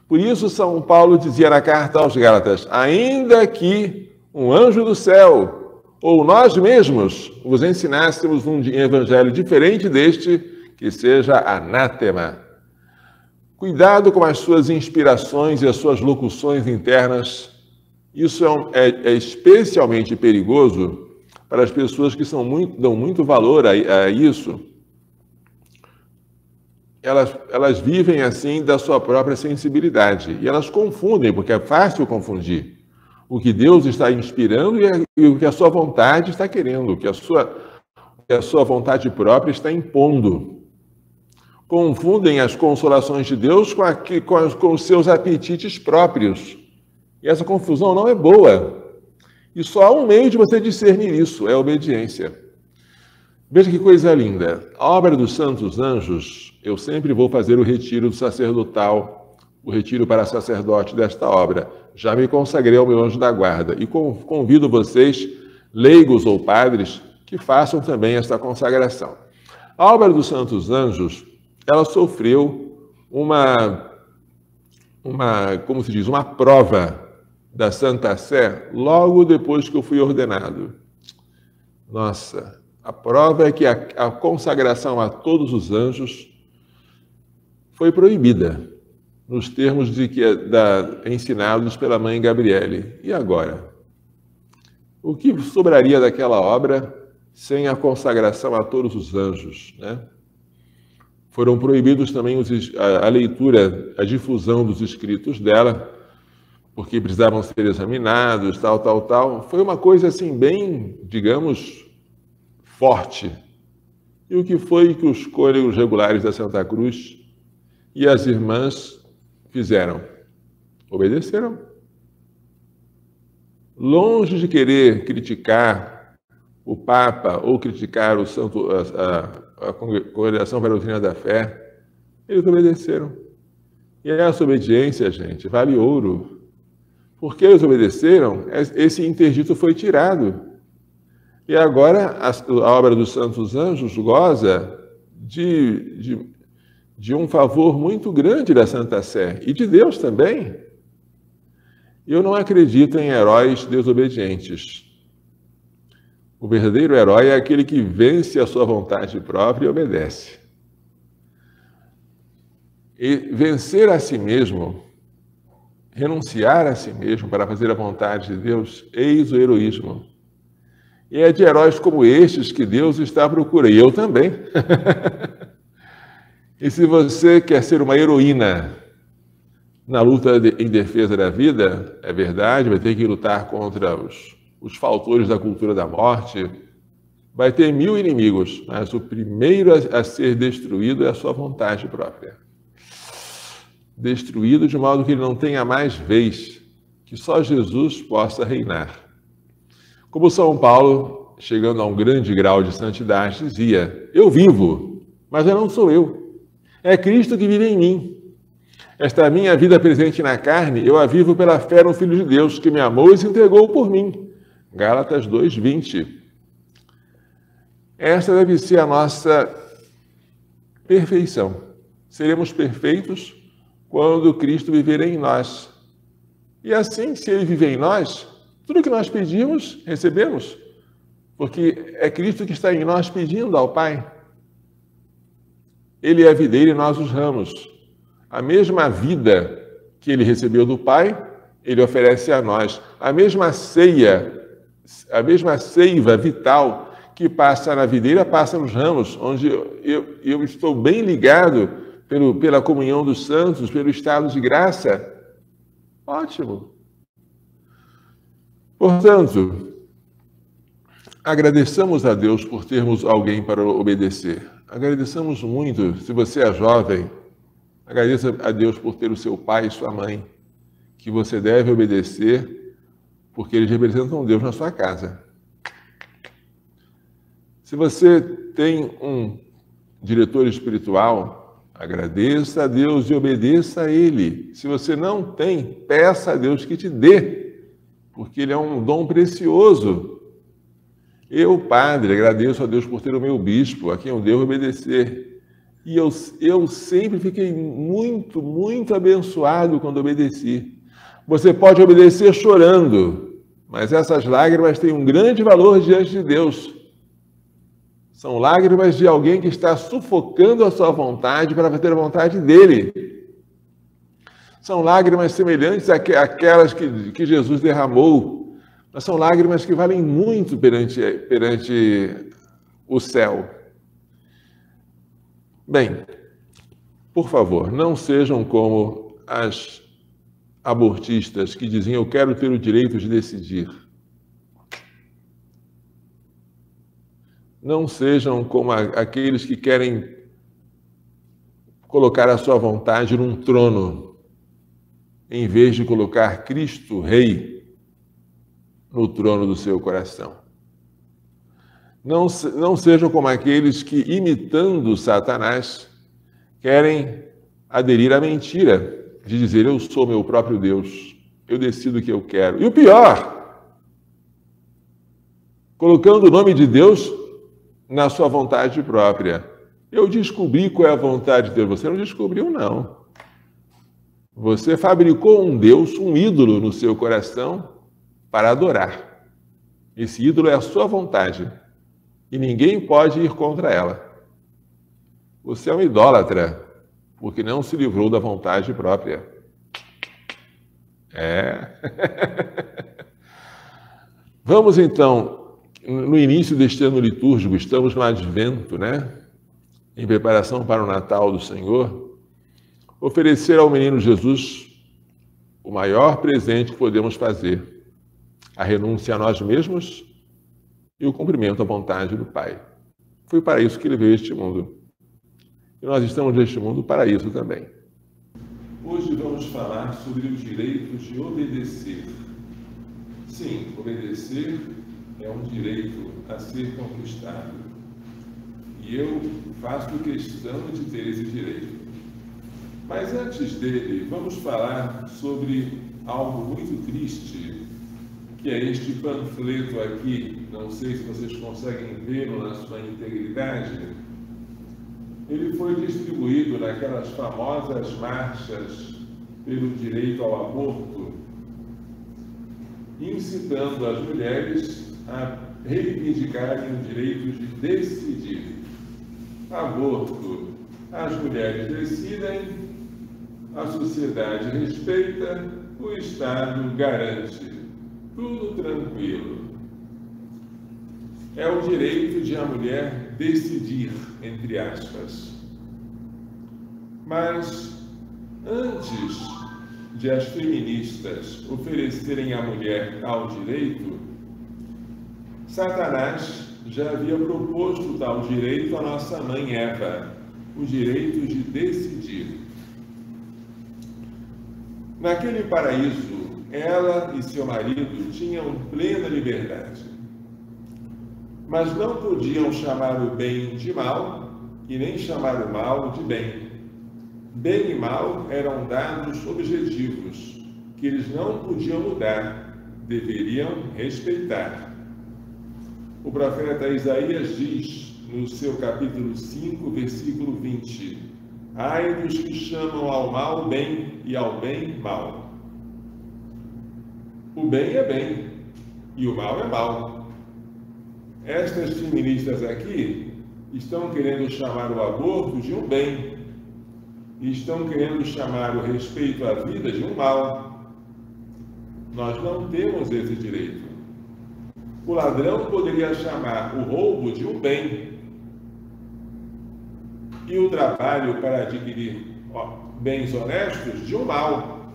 Por isso São Paulo dizia na carta aos Gálatas, ainda que um anjo do céu ou nós mesmos vos ensinássemos um evangelho diferente deste, que seja anátema. Cuidado com as suas inspirações e as suas locuções internas. Isso é especialmente perigoso para as pessoas que dão muito valor a isso. Elas vivem assim da sua própria sensibilidade. E elas confundem, porque é fácil confundir o que Deus está inspirando e o que a sua vontade está querendo, o que a sua vontade própria está impondo. Confundem as consolações de Deus com os seus apetites próprios. E essa confusão não é boa. E só há um meio de você discernir isso, é a obediência. Veja que coisa linda. A obra dos santos anjos, eu sempre vou fazer o retiro do sacerdotal, o retiro para sacerdote desta obra. Já me consagrei ao meu anjo da guarda e convido vocês, leigos ou padres, que façam também esta consagração. A obra dos santos anjos, ela sofreu como se diz, uma prova da Santa Sé logo depois que eu fui ordenado. Nossa, a prova é que a consagração a todos os anjos foi proibida, nos termos ensinados pela mãe Gabriele. E agora? O que sobraria daquela obra sem a consagração a todos os anjos, né? Foram proibidos também a leitura, a difusão dos escritos dela, porque precisavam ser examinados, tal. Foi uma coisa assim bem, digamos, forte. E o que foi que os côregos regulares da Santa Cruz e as irmãs fizeram? Obedeceram. Longe de querer criticar o Papa ou criticar a Congregação para a Doutrina da Fé, eles obedeceram. E essa obediência, gente, vale ouro. Porque eles obedeceram, esse interdito foi tirado. E agora a obra dos santos anjos goza de um favor muito grande da Santa Sé e de Deus também. Eu não acredito em heróis desobedientes. O verdadeiro herói é aquele que vence a sua vontade própria e obedece. E vencer a si mesmo, renunciar a si mesmo para fazer a vontade de Deus, eis o heroísmo. E é de heróis como estes que Deus está à procura, e eu também. E se você quer ser uma heroína na luta em defesa da vida, é verdade, vai ter que lutar contra os faltores da cultura da morte, vai ter 1000 inimigos, mas o primeiro a ser destruído é a sua vontade própria. Destruído de modo que ele não tenha mais vez, que só Jesus possa reinar. Como São Paulo, chegando a um grande grau de santidade, dizia: eu vivo, mas eu não sou eu. É Cristo que vive em mim. Esta minha vida presente na carne, eu a vivo pela fé no Filho de Deus, que me amou e se entregou por mim. Gálatas 2:20. Esta deve ser a nossa perfeição. Seremos perfeitos quando Cristo viver em nós. E assim, se Ele viver em nós, tudo que nós pedimos, recebemos. Porque é Cristo que está em nós pedindo ao Pai. Ele é a videira e nós os ramos. A mesma vida que Ele recebeu do Pai, Ele oferece a nós. A mesma ceia, a mesma seiva vital que passa na videira, passa nos ramos, onde eu estou bem ligado pela comunhão dos santos, pelo estado de graça. Ótimo. Portanto, agradeçamos a Deus por termos alguém para obedecer. Agradeçamos muito, se você é jovem, agradeça a Deus por ter o seu pai e sua mãe, que você deve obedecer, porque eles representam Deus na sua casa. Se você tem um diretor espiritual, agradeça a Deus e obedeça a Ele. Se você não tem, peça a Deus que te dê, porque Ele é um dom precioso. Eu, padre, agradeço a Deus por ter o meu bispo, a quem eu devo obedecer. E eu sempre fiquei muito, muito abençoado quando obedeci. Você pode obedecer chorando, mas essas lágrimas têm um grande valor diante de Deus. São lágrimas de alguém que está sufocando a sua vontade para fazer a vontade dele. São lágrimas semelhantes àquelas que Jesus derramou, mas são lágrimas que valem muito perante o céu. Bem, por favor, não sejam como as abortistas que dizem: eu quero ter o direito de decidir. Não sejam como aqueles que querem colocar a sua vontade num trono, em vez de colocar Cristo Rei no trono do seu coração. Não sejam como aqueles que, imitando Satanás, querem aderir à mentira de dizer: eu sou meu próprio Deus, eu decido o que eu quero. E o pior, colocando o nome de Deus na sua vontade própria. Eu descobri qual é a vontade de Deus. Você não descobriu, não. Você fabricou um Deus, um ídolo no seu coração para adorar. Esse ídolo é a sua vontade e ninguém pode ir contra ela. Você é um idólatra porque não se livrou da vontade própria. Vamos então, no início deste ano litúrgico, estamos no Advento, né? Em preparação para o Natal do Senhor, oferecer ao menino Jesus o maior presente que podemos fazer, a renúncia a nós mesmos e o cumprimento à vontade do Pai. Foi para isso que ele veio a este mundo. E nós estamos neste mundo para isso também. Hoje vamos falar sobre o direito de obedecer. Sim, obedecer é um direito a ser conquistado. E eu faço questão de ter esse direito. Mas antes dele, vamos falar sobre algo muito triste, que é este panfleto aqui. Não sei se vocês conseguem vê-lo na sua integridade. Ele foi distribuído naquelas famosas marchas pelo direito ao aborto, incitando as mulheres a reivindicarem o direito de decidir. Aborto, as mulheres decidem, a sociedade respeita, o Estado garante. Tudo tranquilo. É o direito de a mulher decidir, entre aspas. Mas, antes de as feministas oferecerem à mulher tal direito, Satanás já havia proposto tal direito à nossa mãe Eva, o direito de decidir. Naquele paraíso, ela e seu marido tinham plena liberdade, mas não podiam chamar o bem de mal e nem chamar o mal de bem. Bem e mal eram dados objetivos que eles não podiam mudar, deveriam respeitar. O profeta Isaías diz, no seu capítulo 5, versículo 20: ai dos que chamam ao mal bem e ao bem mal. O bem é bem e o mal é mal. Estas feministas aqui estão querendo chamar o aborto de um bem e estão querendo chamar o respeito à vida de um mal. Nós não temos esse direito. O ladrão poderia chamar o roubo de um bem e o trabalho para adquirir bens honestos de um mal.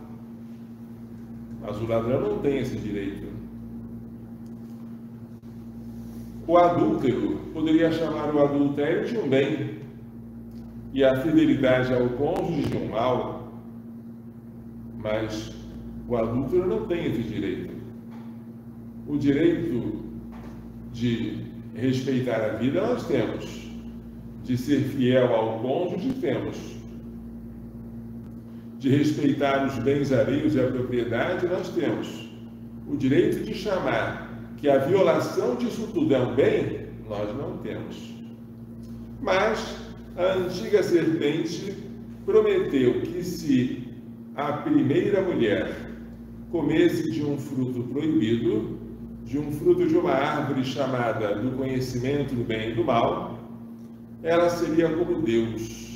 Mas o ladrão não tem esse direito. O adúltero poderia chamar o adultério de um bem e a fidelidade ao cônjuge de um mal, mas o adúltero não tem esse direito. O direito de respeitar a vida nós temos, de ser fiel ao cônjuge temos, de respeitar os bens alheios e a propriedade nós temos. O direito de chamar que a violação disso tudo é um bem, nós não temos. Mas a antiga serpente prometeu que se a primeira mulher comesse de um fruto proibido, de um fruto de uma árvore chamada do conhecimento do bem e do mal, ela seria como Deus.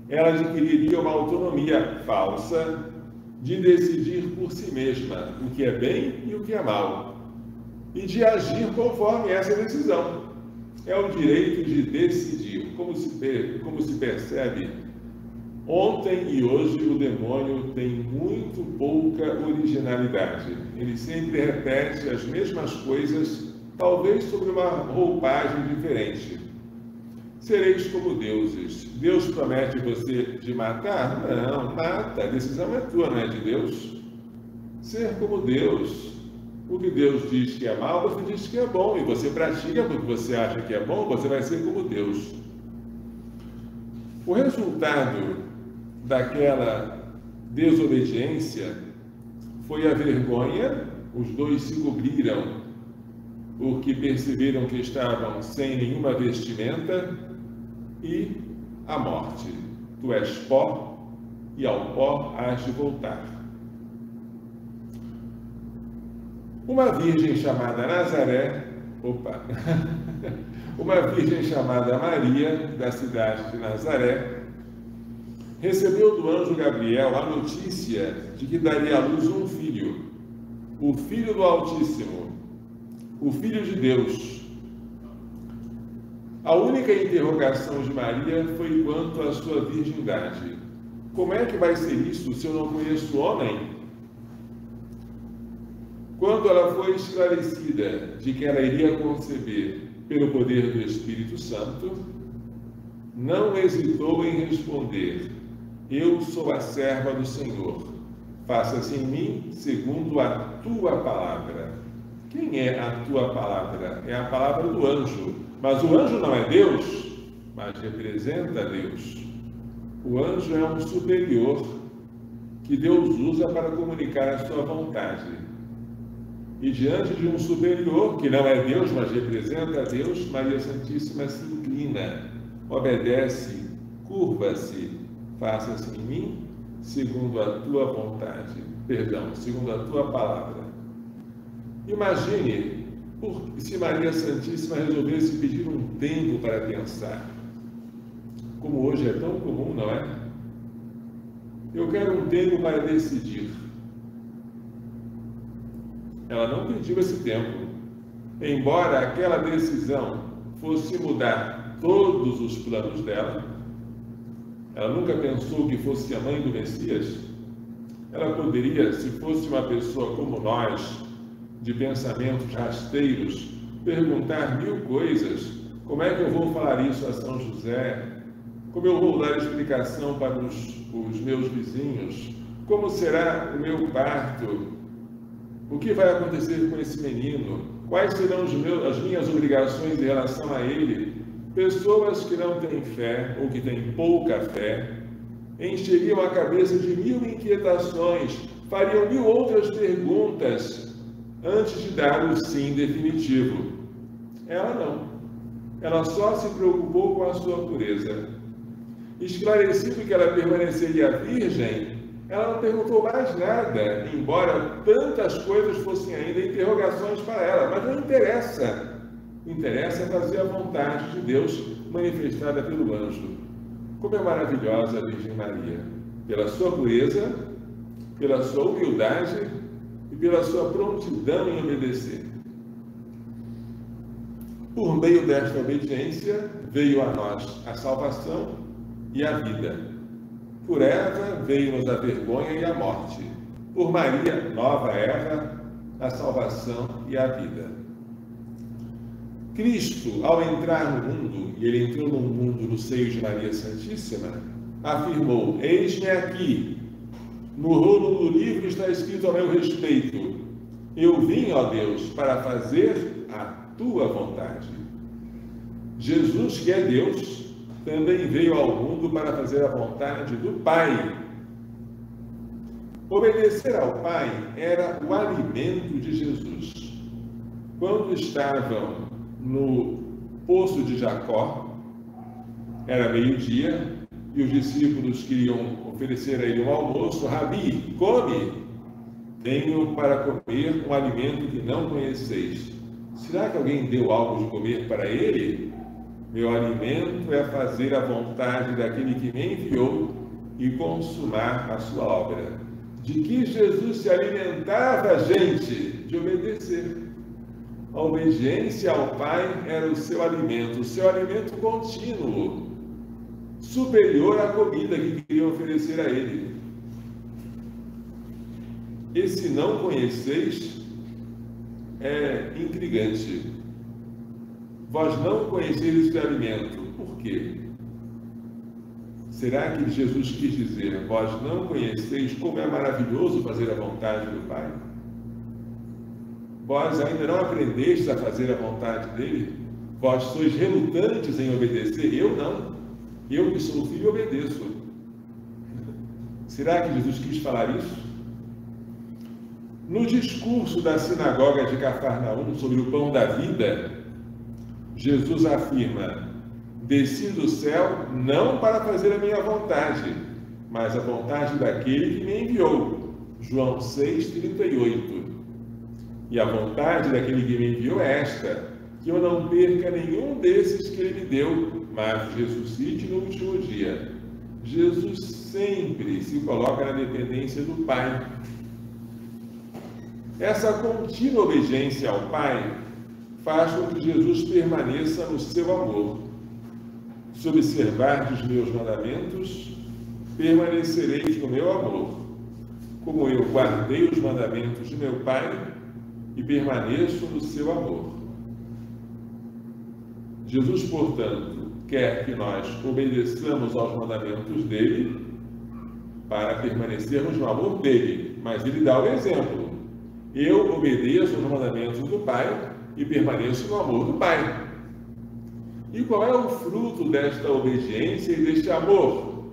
Ela adquiriria uma autonomia falsa de decidir por si mesma o que é bem e o que é mal, e de agir conforme essa decisão. É o direito de decidir. Como se percebe, ontem e hoje o demônio tem muito pouca originalidade. Ele sempre repete as mesmas coisas, talvez sobre uma roupagem diferente. Sereis como deuses. Deus promete você de matar? Não, mata. A decisão é tua, não é de Deus. Ser como Deus. O que Deus diz que é mal, você diz que é bom, e você pratica porque você acha que é bom, você vai ser como Deus. O resultado daquela desobediência foi a vergonha. Os dois se cobriram porque perceberam que estavam sem nenhuma vestimenta, e a morte. Tu és pó, e ao pó hás de voltar. Uma virgem chamada Nazaré, uma virgem chamada Maria, da cidade de Nazaré, recebeu do anjo Gabriel a notícia de que daria à luz um filho, o Filho do Altíssimo, o Filho de Deus. A única interrogação de Maria foi quanto à sua virgindade. Como é que vai ser isso se eu não conheço homem? Quando ela foi esclarecida de que ela iria conceber pelo poder do Espírito Santo, não hesitou em responder: eu sou a serva do Senhor, faça-se em mim segundo a tua palavra. Quem é a tua palavra? É a palavra do anjo. Mas o anjo não é Deus, mas representa Deus. O anjo é um superior que Deus usa para comunicar a sua vontade. E diante de um superior, que não é Deus, mas representa Deus, Maria Santíssima se inclina, obedece, curva-se, faça-se em mim segundo a tua vontade, segundo a tua palavra. Imagine se Maria Santíssima resolvesse pedir um tempo para pensar, como hoje é tão comum, não é? Eu quero um tempo para decidir. Ela não pediu esse tempo, embora aquela decisão fosse mudar todos os planos dela. Ela nunca pensou que fosse a mãe do Messias. Ela poderia, se fosse uma pessoa como nós, de pensamentos rasteiros, perguntar 1000 coisas. Como é que eu vou falar isso a São José? Como eu vou dar explicação para os meus vizinhos? Como será o meu parto? O que vai acontecer com esse menino? Quais serão as minhas obrigações em relação a ele? Pessoas que não têm fé, ou que têm pouca fé, encheriam a cabeça de 1000 inquietações, fariam 1000 outras perguntas antes de dar o sim definitivo. Ela não. Ela só se preocupou com a sua pureza. Esclarecido que ela permaneceria virgem, ela não perguntou mais nada, embora tantas coisas fossem ainda interrogações para ela, mas não interessa. Interessa fazer a vontade de Deus manifestada pelo anjo. Como é maravilhosa a Virgem Maria, pela sua pureza, pela sua humildade e pela sua prontidão em obedecer. Por meio desta obediência, veio a nós a salvação e a vida. Por Eva, veio-nos a vergonha e a morte. Por Maria, nova Eva, a salvação e a vida. Cristo, ao entrar no mundo, e ele entrou no mundo no seio de Maria Santíssima, afirmou: eis-me aqui. No rolo do livro está escrito a meu respeito: eu vim, ó Deus, para fazer a tua vontade. Jesus, que é Deus, também veio ao mundo para fazer a vontade do Pai. Obedecer ao Pai era o alimento de Jesus. Quando estavam no poço de Jacó, era meio-dia, e os discípulos queriam oferecer a ele um almoço. Rabi, come! Tenho para comer um alimento que não conheceis. Será que alguém deu algo de comer para ele? Meu alimento é fazer a vontade daquele que me enviou e consumar a sua obra. De que Jesus se alimentava, gente? De obedecer. A obediência ao Pai era o seu alimento contínuo, superior à comida que queriam oferecer a ele. Esse não conheceis é intrigante. Vós não conheceis esse alimento. Por quê? Será que Jesus quis dizer: vós não conheceis como é maravilhoso fazer a vontade do Pai? Vós ainda não aprendestes a fazer a vontade dele? Vós sois relutantes em obedecer? Eu não. Eu que sou filho obedeço. Será que Jesus quis falar isso? No discurso da sinagoga de Cafarnaum sobre o pão da vida, Jesus afirma: desci do céu não para fazer a minha vontade, mas a vontade daquele que me enviou. João 6,38. E a vontade daquele que me enviou é esta: que eu não perca nenhum desses que ele me deu, mas ressuscite no último dia. Jesus sempre se coloca na dependência do Pai. Essa contínua obediência ao Pai faz com que Jesus permaneça no seu amor. Se observardes os meus mandamentos, permanecereis no meu amor, como eu guardei os mandamentos de meu Pai e permaneço no seu amor. Jesus, portanto, quer que nós obedeçamos aos mandamentos dele para permanecermos no amor dele, mas ele dá o exemplo. Eu obedeço aos mandamentos do Pai e permaneço no amor do Pai. E qual é o fruto desta obediência e deste amor?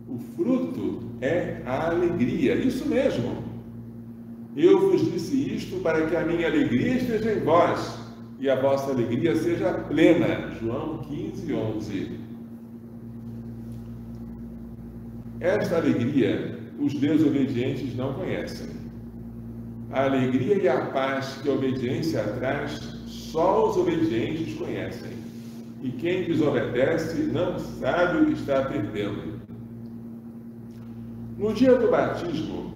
O fruto é a alegria, isso mesmo. Eu vos disse isto para que a minha alegria esteja em vós e a vossa alegria seja plena. João 15:11. Esta alegria os desobedientes não conhecem. A alegria e a paz que a obediência traz, só os obedientes conhecem. E quem desobedece não sabe o que está perdendo. No dia do batismo,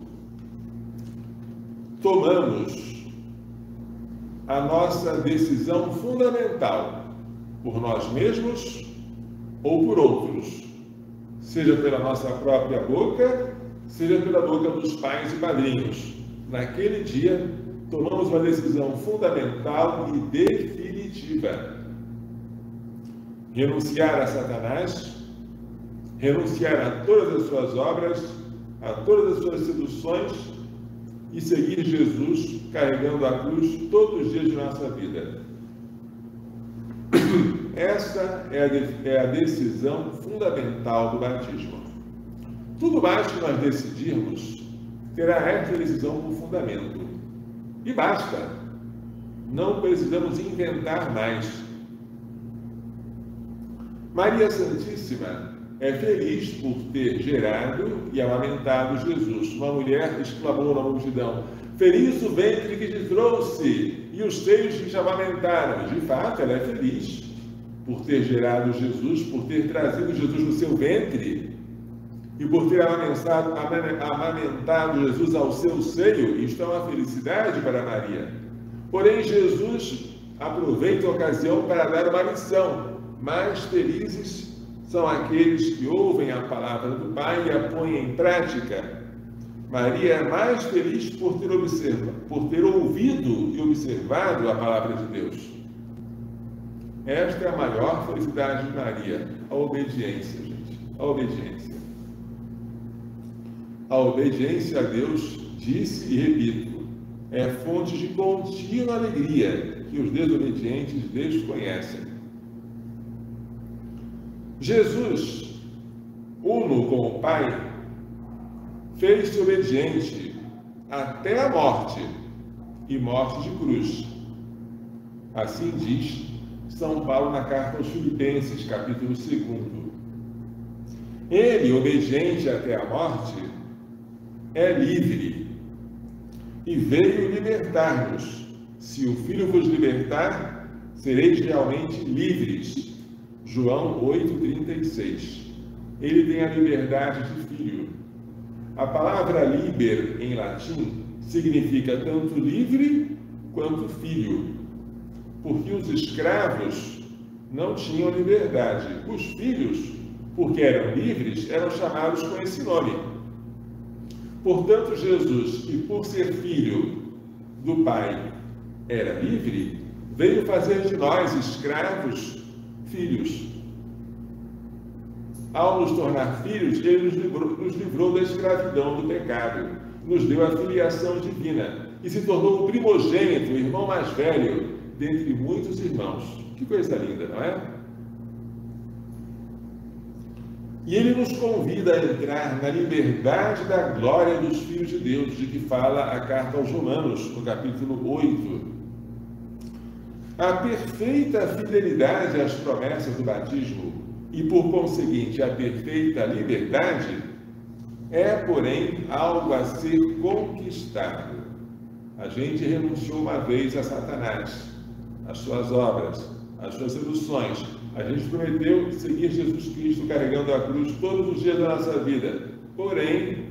tomamos a nossa decisão fundamental por nós mesmos ou por outros, seja pela nossa própria boca, seja pela boca dos pais e padrinhos. Naquele dia, tomamos uma decisão fundamental e definitiva: renunciar a Satanás, renunciar a todas as suas obras, a todas as suas seduções e seguir Jesus carregando a cruz todos os dias de nossa vida. Esta é a decisão fundamental do batismo. Tudo mais que nós decidirmos terá esta decisão como fundamento. E basta. Não precisamos inventar mais. Maria Santíssima é feliz por ter gerado e amamentado Jesus. Uma mulher exclamou na multidão: feliz o ventre que te trouxe e os seios que te amamentaram. De fato, ela é feliz por ter gerado Jesus, por ter trazido Jesus no seu ventre e por ter amamentado Jesus ao seu seio. Isto é uma felicidade para Maria. Porém, Jesus aproveita a ocasião para dar uma lição: mais felizes são aqueles que ouvem a palavra do Pai e a põem em prática. Maria é mais feliz por ter ouvido e observado a palavra de Deus. Esta é a maior felicidade de Maria, a obediência, gente. A obediência. A obediência a Deus, disse e repito, é fonte de contínua alegria que os desobedientes desconhecem. Jesus, uno com o Pai, fez-se obediente até a morte, e morte de cruz. Assim diz São Paulo na carta aos Filipenses, capítulo 2. Ele, obediente até a morte, é livre e veio libertar-nos. Se o Filho vos libertar, sereis realmente livres. João 8,36. Ele tem a liberdade de filho. A palavra liber, em latim, significa tanto livre quanto filho, porque os escravos não tinham liberdade. Os filhos, porque eram livres, eram chamados com esse nome. Portanto, Jesus, que por ser filho do Pai era livre, veio fazer de nós, escravos, filhos. Ao nos tornar filhos, ele nos livrou da escravidão do pecado. nos deu a filiação divina e se tornou o primogênito, o irmão mais velho, dentre muitos irmãos. Que coisa linda, não é? E ele nos convida a entrar na liberdade da glória dos filhos de Deus, de que fala a carta aos Romanos, no capítulo 8. A perfeita fidelidade às promessas do batismo e, por conseguinte, a perfeita liberdade é, porém, algo a ser conquistado. A gente renunciou uma vez a Satanás, às suas obras, às suas seduções. A gente prometeu seguir Jesus Cristo carregando a cruz todos os dias da nossa vida. Porém,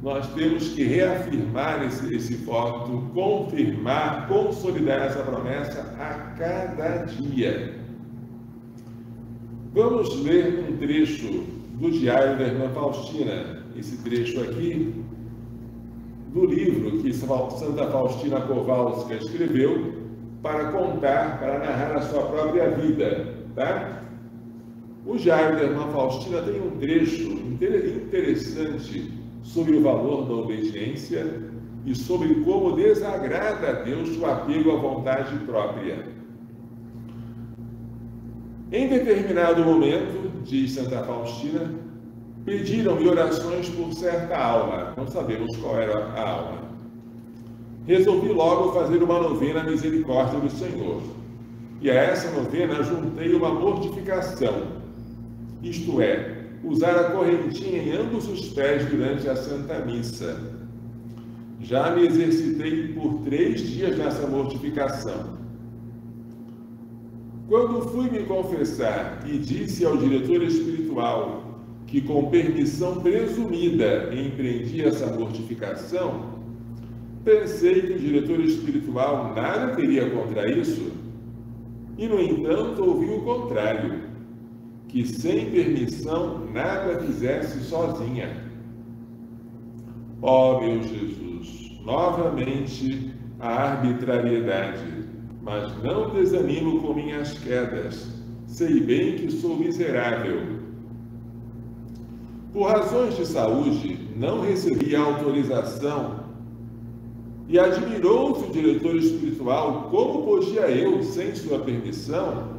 nós temos que reafirmar esse voto, confirmar, consolidar essa promessa a cada dia. Vamos ler um trecho do diário da irmã Faustina. Esse trecho aqui, do livro que Santa Faustina Kowalska escreveu para contar, para narrar a sua própria vida, tá? O diário da irmã Faustina tem um trecho interessante sobre o valor da obediência e sobre como desagrada a Deus o apego à vontade própria. Em determinado momento, diz Santa Faustina, pediram-me orações por certa alma, não sabemos qual era a alma. Resolvi logo fazer uma novena à misericórdia do Senhor. E a essa novena juntei uma mortificação, isto é, usar a correntinha em ambos os pés durante a Santa Missa. Já me exercitei por 3 dias nessa mortificação. Quando fui me confessar e disse ao diretor espiritual que com permissão presumida empreendi essa mortificação, pensei que o diretor espiritual nada teria contra isso, e no entanto ouvi o contrário, que sem permissão nada fizesse sozinha. Ó meu Jesus, novamente a arbitrariedade, mas não desanimo com minhas quedas, sei bem que sou miserável. Por razões de saúde, não recebi autorização e admirou-se o diretor espiritual como podia eu, sem sua permissão,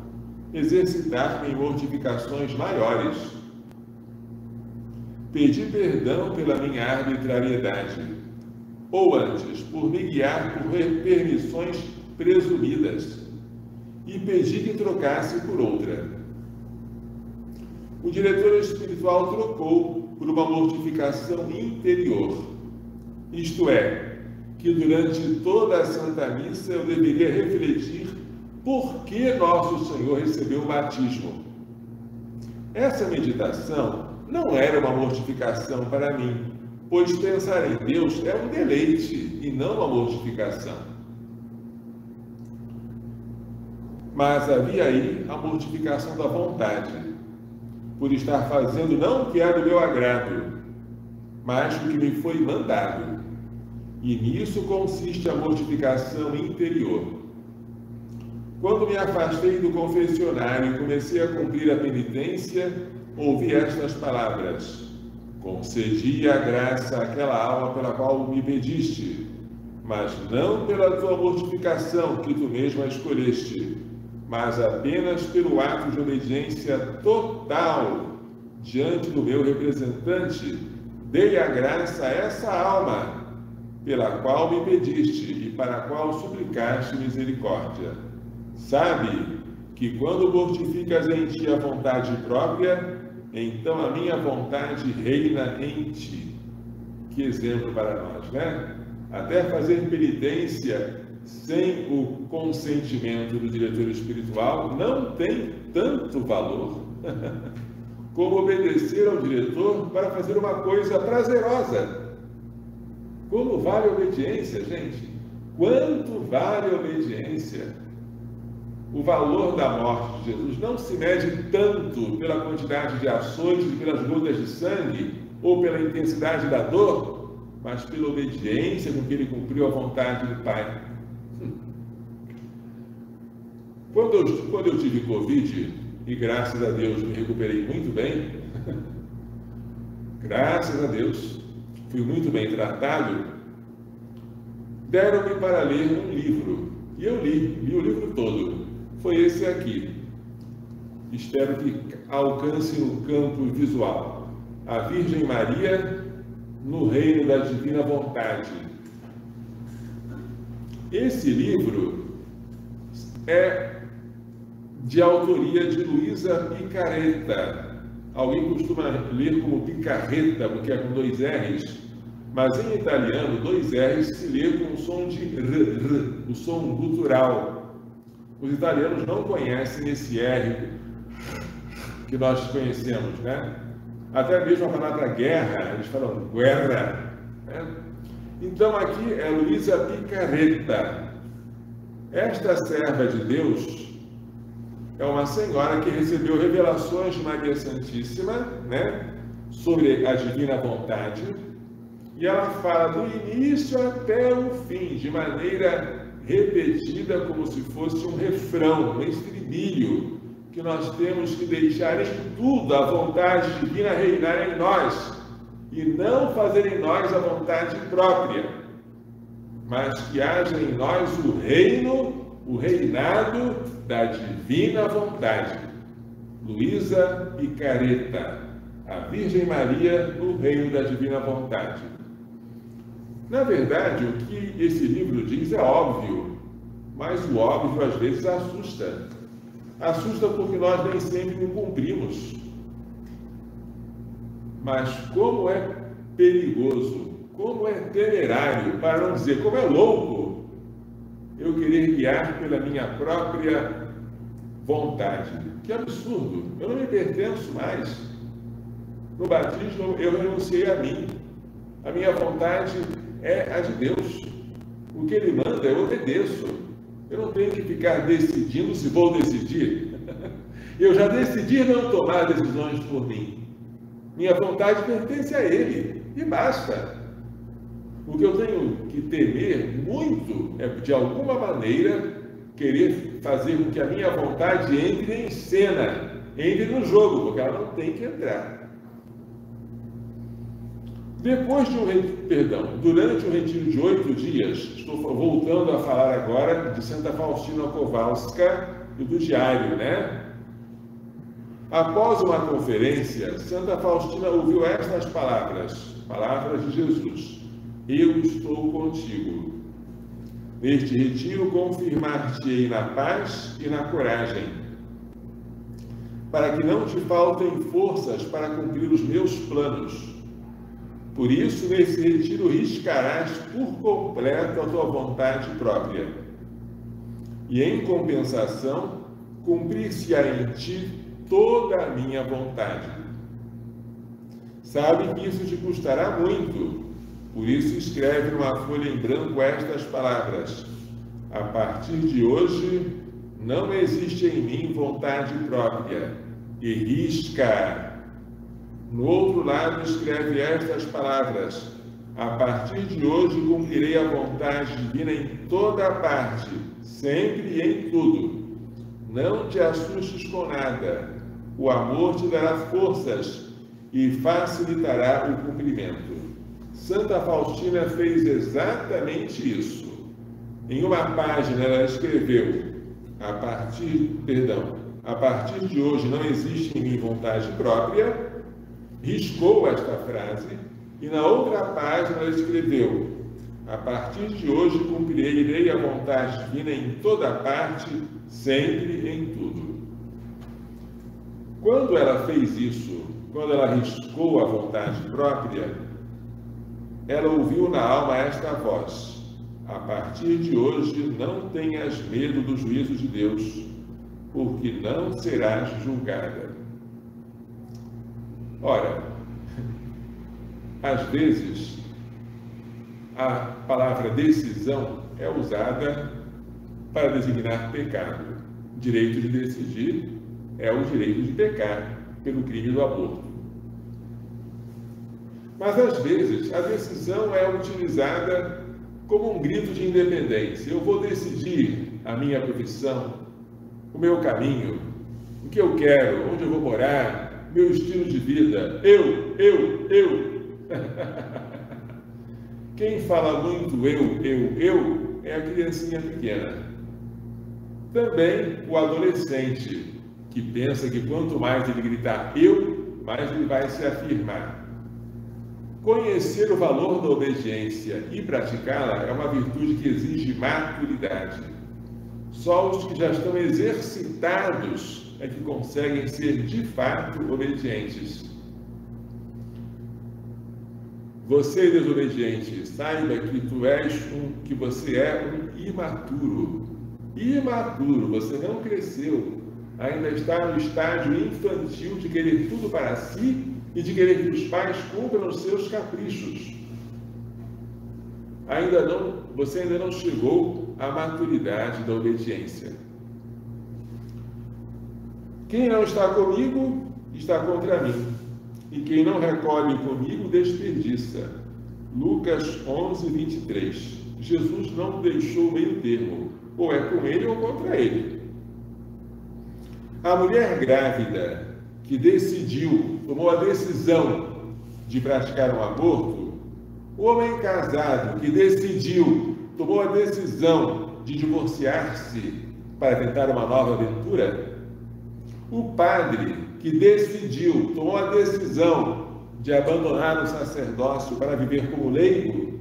exercitar-me em mortificações maiores. Pedi perdão pela minha arbitrariedade, ou antes, por me guiar por permissões presumidas, e pedi que trocasse por outra. O diretor espiritual trocou por uma mortificação interior, isto é, que durante toda a Santa Missa eu deveria refletir por que Nosso Senhor recebeu o batismo. Essa meditação não era uma mortificação para mim, pois pensar em Deus é um deleite e não uma mortificação. Mas havia aí a mortificação da vontade, por estar fazendo não o que é do meu agrado, mas o que me foi mandado. E nisso consiste a mortificação interior. Quando me afastei do confessionário e comecei a cumprir a penitência, ouvi estas palavras: concedi a graça àquela alma pela qual me pediste, mas não pela tua mortificação que tu mesma escolheste, mas apenas pelo ato de obediência total diante do meu representante, dei a graça a essa alma pela qual me pediste e para a qual suplicaste misericórdia. Sabe que quando mortificas em ti a vontade própria, então a minha vontade reina em ti. Que exemplo para nós, né? Até fazer penitência sem o consentimento do diretor espiritual não tem tanto valor como obedecer ao diretor para fazer uma coisa prazerosa. Como vale a obediência, gente? Quanto vale a obediência? O valor da morte de Jesus não se mede tanto pela quantidade de açoites e pelas gotas de sangue ou pela intensidade da dor, mas pela obediência com que ele cumpriu a vontade do Pai. Quando eu tive Covid, e graças a Deus me recuperei muito bem, graças a Deus, fui muito bem tratado, deram-me para ler um livro. E eu li o livro todo. Foi esse aqui. Espero que alcance no campo visual. A Virgem Maria no Reino da Divina Vontade. Esse livro é de autoria de Luisa Picaretta. Alguém costuma ler como picarreta, porque é com 2 R's, mas em italiano, 2 R's se lê com o som de r, o som gutural. Os italianos não conhecem esse R que nós conhecemos, né? Até mesmo a palavra guerra, eles falam guerra, né? Então aqui é Luisa Picaretta. Esta serva de Deus é uma senhora que recebeu revelações de Maria Santíssima, né, sobre a divina vontade, e ela fala do início até o fim, de maneira repetida, como se fosse um refrão, um estribilho, que nós temos que deixar em tudo a vontade divina reinar em nós, e não fazer em nós a vontade própria, mas que haja em nós o reino, o reinado da divina vontade. Luisa Picaretta, a Virgem Maria no reino da divina vontade. Na verdade, o que esse livro diz é óbvio, mas o óbvio às vezes assusta. Assusta porque nós nem sempre o cumprimos. Mas como é perigoso, como é temerário, para não dizer como é louco, eu querer guiar pela minha própria vontade. Que absurdo! Eu não me pertenço mais. No batismo eu renunciei a mim. A minha vontade é a de Deus. O que Ele manda eu obedeço. Eu não tenho que ficar decidindo se vou decidir. Eu já decidi não tomar decisões por mim. Minha vontade pertence a Ele. E basta. O que eu tenho que temer muito é, de alguma maneira, querer fazer com que a minha vontade entre em cena, entre no jogo, porque ela não tem que entrar. Durante um retiro de 8 dias, estou voltando a falar agora de Santa Faustina Kowalska e do diário, né? Após uma conferência, Santa Faustina ouviu estas palavras de Jesus: eu estou contigo. Neste retiro, confirmar-te-ei na paz e na coragem, para que não te faltem forças para cumprir os meus planos. Por isso, nesse retiro, riscarás por completo a tua vontade própria. E, em compensação, cumprir-se-á em ti toda a minha vontade. Sabe que isso te custará muito. Por isso, escreve numa folha em branco estas palavras: a partir de hoje, não existe em mim vontade própria. E risca. No outro lado, escreve estas palavras: a partir de hoje, cumprirei a vontade divina em toda a parte, sempre e em tudo. Não te assustes com nada. O amor te dará forças e facilitará o cumprimento. Santa Faustina fez exatamente isso. Em uma página ela escreveu: a partir de hoje não existe em mim vontade própria, riscou esta frase, e na outra página ela escreveu: a partir de hoje cumprirei a vontade divina em toda parte, sempre e em tudo. Quando ela fez isso, quando ela riscou a vontade própria, ela ouviu na alma esta voz: a partir de hoje não tenhas medo do juízo de Deus, porque não serás julgada. Ora, às vezes, a palavra decisão é usada para designar pecado. Direito de decidir é o direito de pecar pelo crime do aborto. Mas, às vezes, a decisão é utilizada como um grito de independência. Eu vou decidir a minha profissão, o meu caminho, o que eu quero, onde eu vou morar, meu estilo de vida. Eu. Quem fala muito eu, é a criancinha pequena. Também o adolescente, que pensa que quanto mais ele gritar eu, mais ele vai se afirmar. Conhecer o valor da obediência e praticá-la é uma virtude que exige maturidade. Só os que já estão exercitados é que conseguem ser de fato obedientes. Você, desobediente, saiba que você é um imaturo. Imaturo, você não cresceu. Ainda está no estágio infantil de querer tudo para si e de querer que os pais cumpram os seus caprichos. Você ainda não chegou à maturidade da obediência. Quem não está comigo, está contra mim. E quem não recolhe comigo, desperdiça. Lucas 11, 23. Jesus não deixou meio termo. Ou é com ele ou contra ele. A mulher grávida que tomou a decisão de praticar um aborto, o homem casado que tomou a decisão de divorciar-se para tentar uma nova aventura, o padre que tomou a decisão de abandonar o sacerdócio para viver como leigo,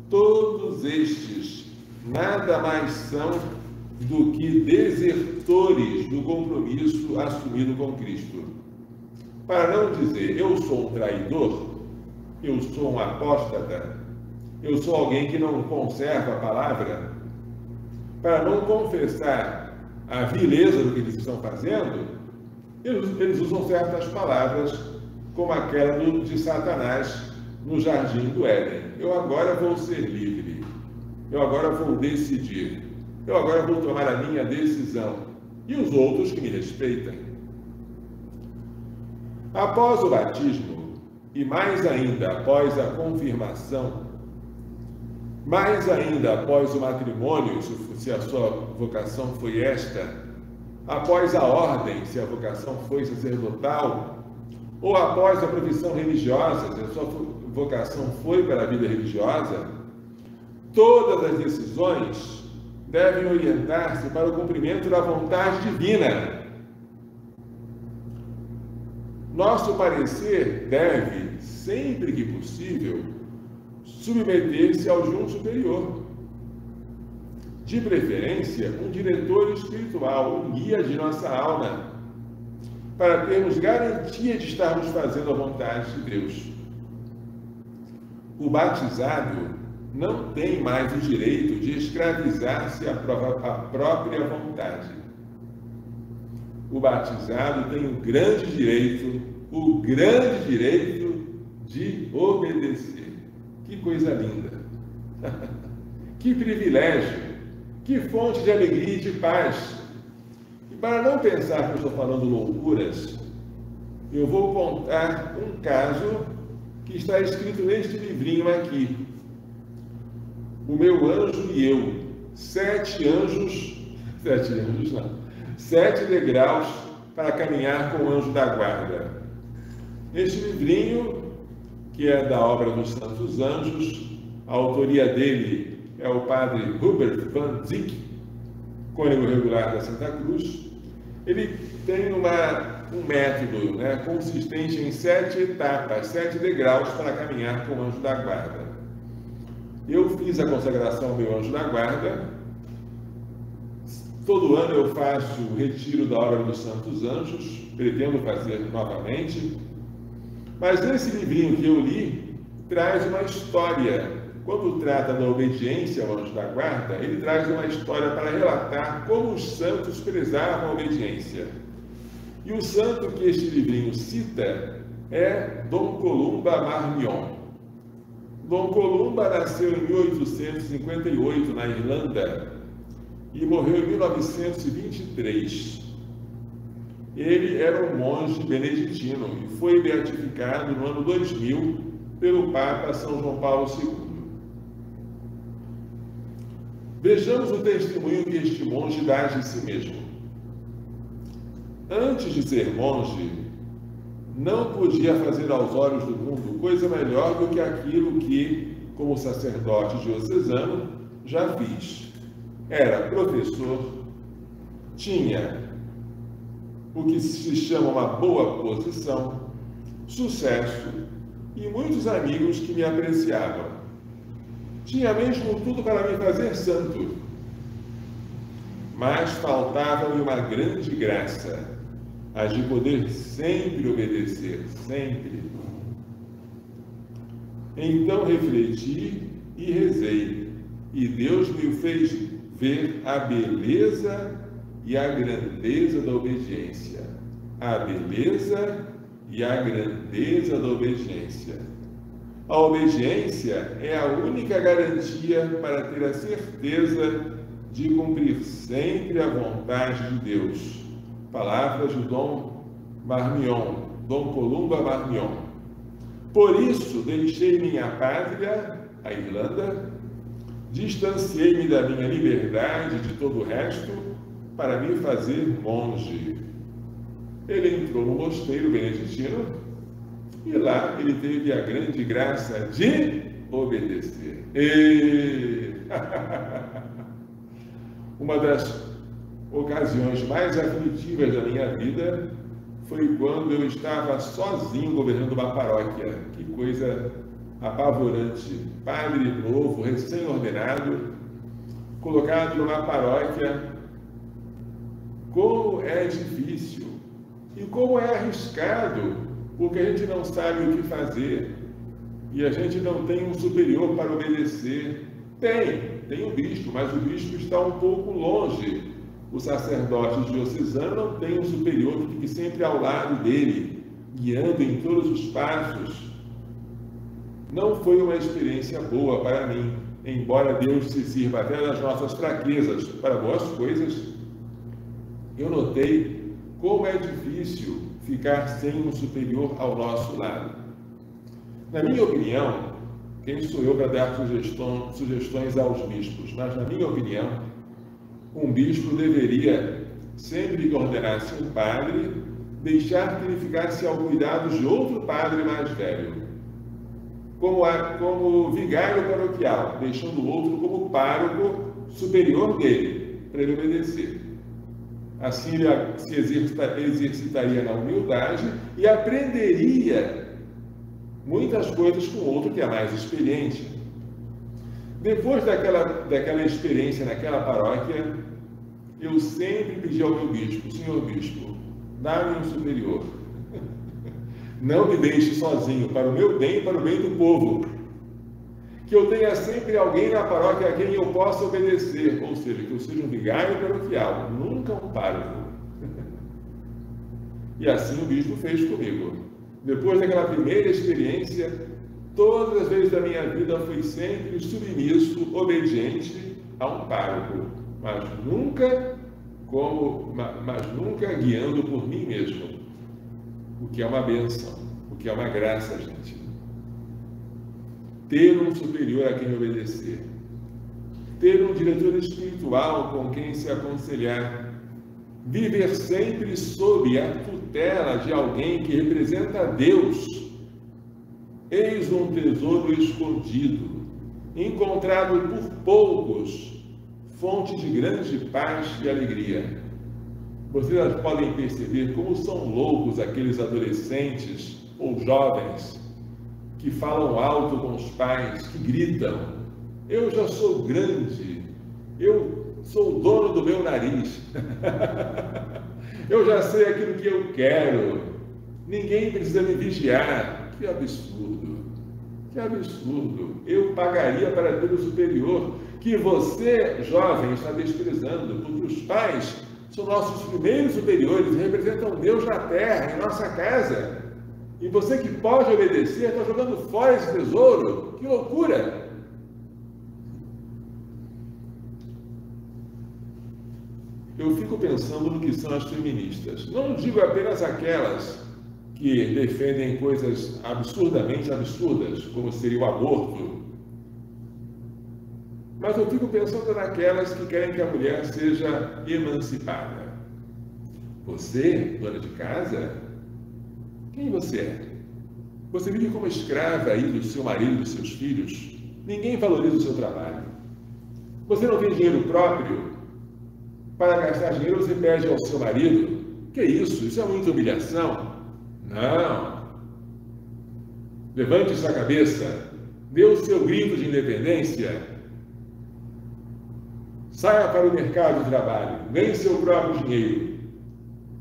todos estes nada mais são do que desertores do compromisso assumido com Cristo. Para não dizer, eu sou um traidor, eu sou um apóstata, eu sou alguém que não conserva a palavra, para não confessar a vileza do que eles estão fazendo, eles usam certas palavras, como aquela de Satanás no jardim do Éden. Eu agora vou ser livre, eu agora vou decidir, eu agora vou tomar a minha decisão, e os outros que me respeitem. Após o batismo, e mais ainda após a confirmação, mais ainda após o matrimônio, se a sua vocação foi esta, após a ordem, se a vocação foi sacerdotal, ou após a profissão religiosa, se a sua vocação foi para a vida religiosa, todas as decisões devem orientar-se para o cumprimento da vontade divina. Nosso parecer deve, sempre que possível, submeter-se ao junto superior. De preferência, um diretor espiritual, um guia de nossa alma, para termos garantia de estarmos fazendo a vontade de Deus. O batizado não tem mais o direito de escravizar-se à própria vontade. O batizado tem o grande direito de obedecer. Que coisa linda! Que privilégio! Que fonte de alegria e de paz! E para não pensar que eu estou falando loucuras, eu vou contar um caso que está escrito neste livrinho aqui. O meu anjo e eu, 7 degraus para caminhar com o anjo da guarda. Este livrinho, que é da obra dos Santos Anjos, a autoria dele é o padre Hubert van Ziek, cônego regular da Santa Cruz. Ele tem um método consistente em 7 etapas, 7 degraus para caminhar com o anjo da guarda. Eu fiz a consagração ao meu anjo da guarda. Todo ano eu faço o retiro da obra dos Santos Anjos, pretendo fazer novamente. Mas nesse livrinho que eu li, traz uma história. Quando trata da obediência ao anjo da guarda, ele traz uma história para relatar como os santos prezavam a obediência. E o santo que este livrinho cita é Dom Columba Marmion. Dom Columba nasceu em 1858 na Irlanda e morreu em 1923. Ele era um monge beneditino e foi beatificado no ano 2000 pelo Papa São João Paulo II. Vejamos o testemunho que este monge dá de si mesmo. Antes de ser monge, não podia fazer aos olhos do mundo coisa melhor do que aquilo que como sacerdote diocesano, já fiz. Era professor, tinha o que se chama uma boa posição, sucesso e muitos amigos que me apreciavam. Tinha mesmo tudo para me fazer santo. Mas faltava-me uma grande graça, a de poder sempre obedecer, sempre. Então refleti e rezei, e Deus me fez ver a beleza e a grandeza da obediência. A beleza e a grandeza da obediência. A obediência é a única garantia para ter a certeza de cumprir sempre a vontade de Deus. Palavras de Dom Marmion, Dom Columba Marmion. Por isso, deixei minha pátria, a Irlanda, distanciei-me da minha liberdade e de todo o resto para me fazer monge. Ele entrou no mosteiro beneditino e lá ele teve a grande graça de obedecer. Uma das ocasiões mais aflitivas da minha vida foi quando eu estava sozinho governando uma paróquia. Que coisa apavorante. Padre novo, recém-ordenado, colocado numa paróquia. Como é difícil e como é arriscado, porque a gente não sabe o que fazer e a gente não tem um superior para obedecer. Tem o bispo, mas o bispo está um pouco longe. O sacerdote diocesano não tem um superior que fique sempre ao lado dele, guiando em todos os passos. Não foi uma experiência boa para mim, embora Deus se sirva até das nossas fraquezas para boas coisas. Eu notei como é difícil ficar sem um superior ao nosso lado. Na minha opinião, quem sou eu para dar sugestões aos bispos? Mas, na minha opinião, um bispo deveria, sempre que ordenasse um padre, deixar que ele ficasse ao cuidado de outro padre mais velho, como vigário paroquial, deixando o outro como pároco superior dele, para ele obedecer. Assim ele se exercitaria na humildade e aprenderia muitas coisas com o outro que é mais experiente. Depois daquela experiência naquela paróquia, eu sempre pedi ao meu bispo: Senhor bispo, dá-me um superior. Não me deixe sozinho, para o meu bem e para o bem do povo. Que eu tenha sempre alguém na paróquia a quem eu possa obedecer, ou seja, que eu seja um vigário paroquial, nunca um pároco. E assim o bispo fez comigo. Depois daquela primeira experiência, todas as vezes da minha vida fui sempre submisso, obediente a um pároco, mas nunca guiando por mim mesmo, o que é uma bênção, o que é uma graça, gente. Ter um superior a quem obedecer, ter um diretor espiritual com quem se aconselhar, viver sempre sob a tutela de alguém que representa a Deus. Eis um tesouro escondido, encontrado por poucos, fonte de grande paz e alegria. Vocês podem perceber como são loucos aqueles adolescentes ou jovens que falam alto com os pais, que gritam: eu já sou grande, eu sou o dono do meu nariz, eu já sei aquilo que eu quero, ninguém precisa me vigiar. Que absurdo, que absurdo. Eu pagaria para ter o superior que você, jovem, está desprezando, porque os pais são nossos primeiros superiores, representam Deus na terra, em nossa casa. E você que pode obedecer, está jogando fora esse tesouro. Que loucura! Eu fico pensando no que são as feministas. Não digo apenas aquelas que defendem coisas absurdamente absurdas, como seria o aborto. Mas eu fico pensando naquelas que querem que a mulher seja emancipada. Você, dona de casa, quem você é? Você vive como escrava aí do seu marido, dos seus filhos? Ninguém valoriza o seu trabalho. Você não tem dinheiro próprio? Para gastar dinheiro, você pede ao seu marido. Que isso? Isso é muita humilhação? Não. Levante sua cabeça. Dê o seu grito de independência. Saia para o mercado de trabalho. Ganhe seu próprio dinheiro.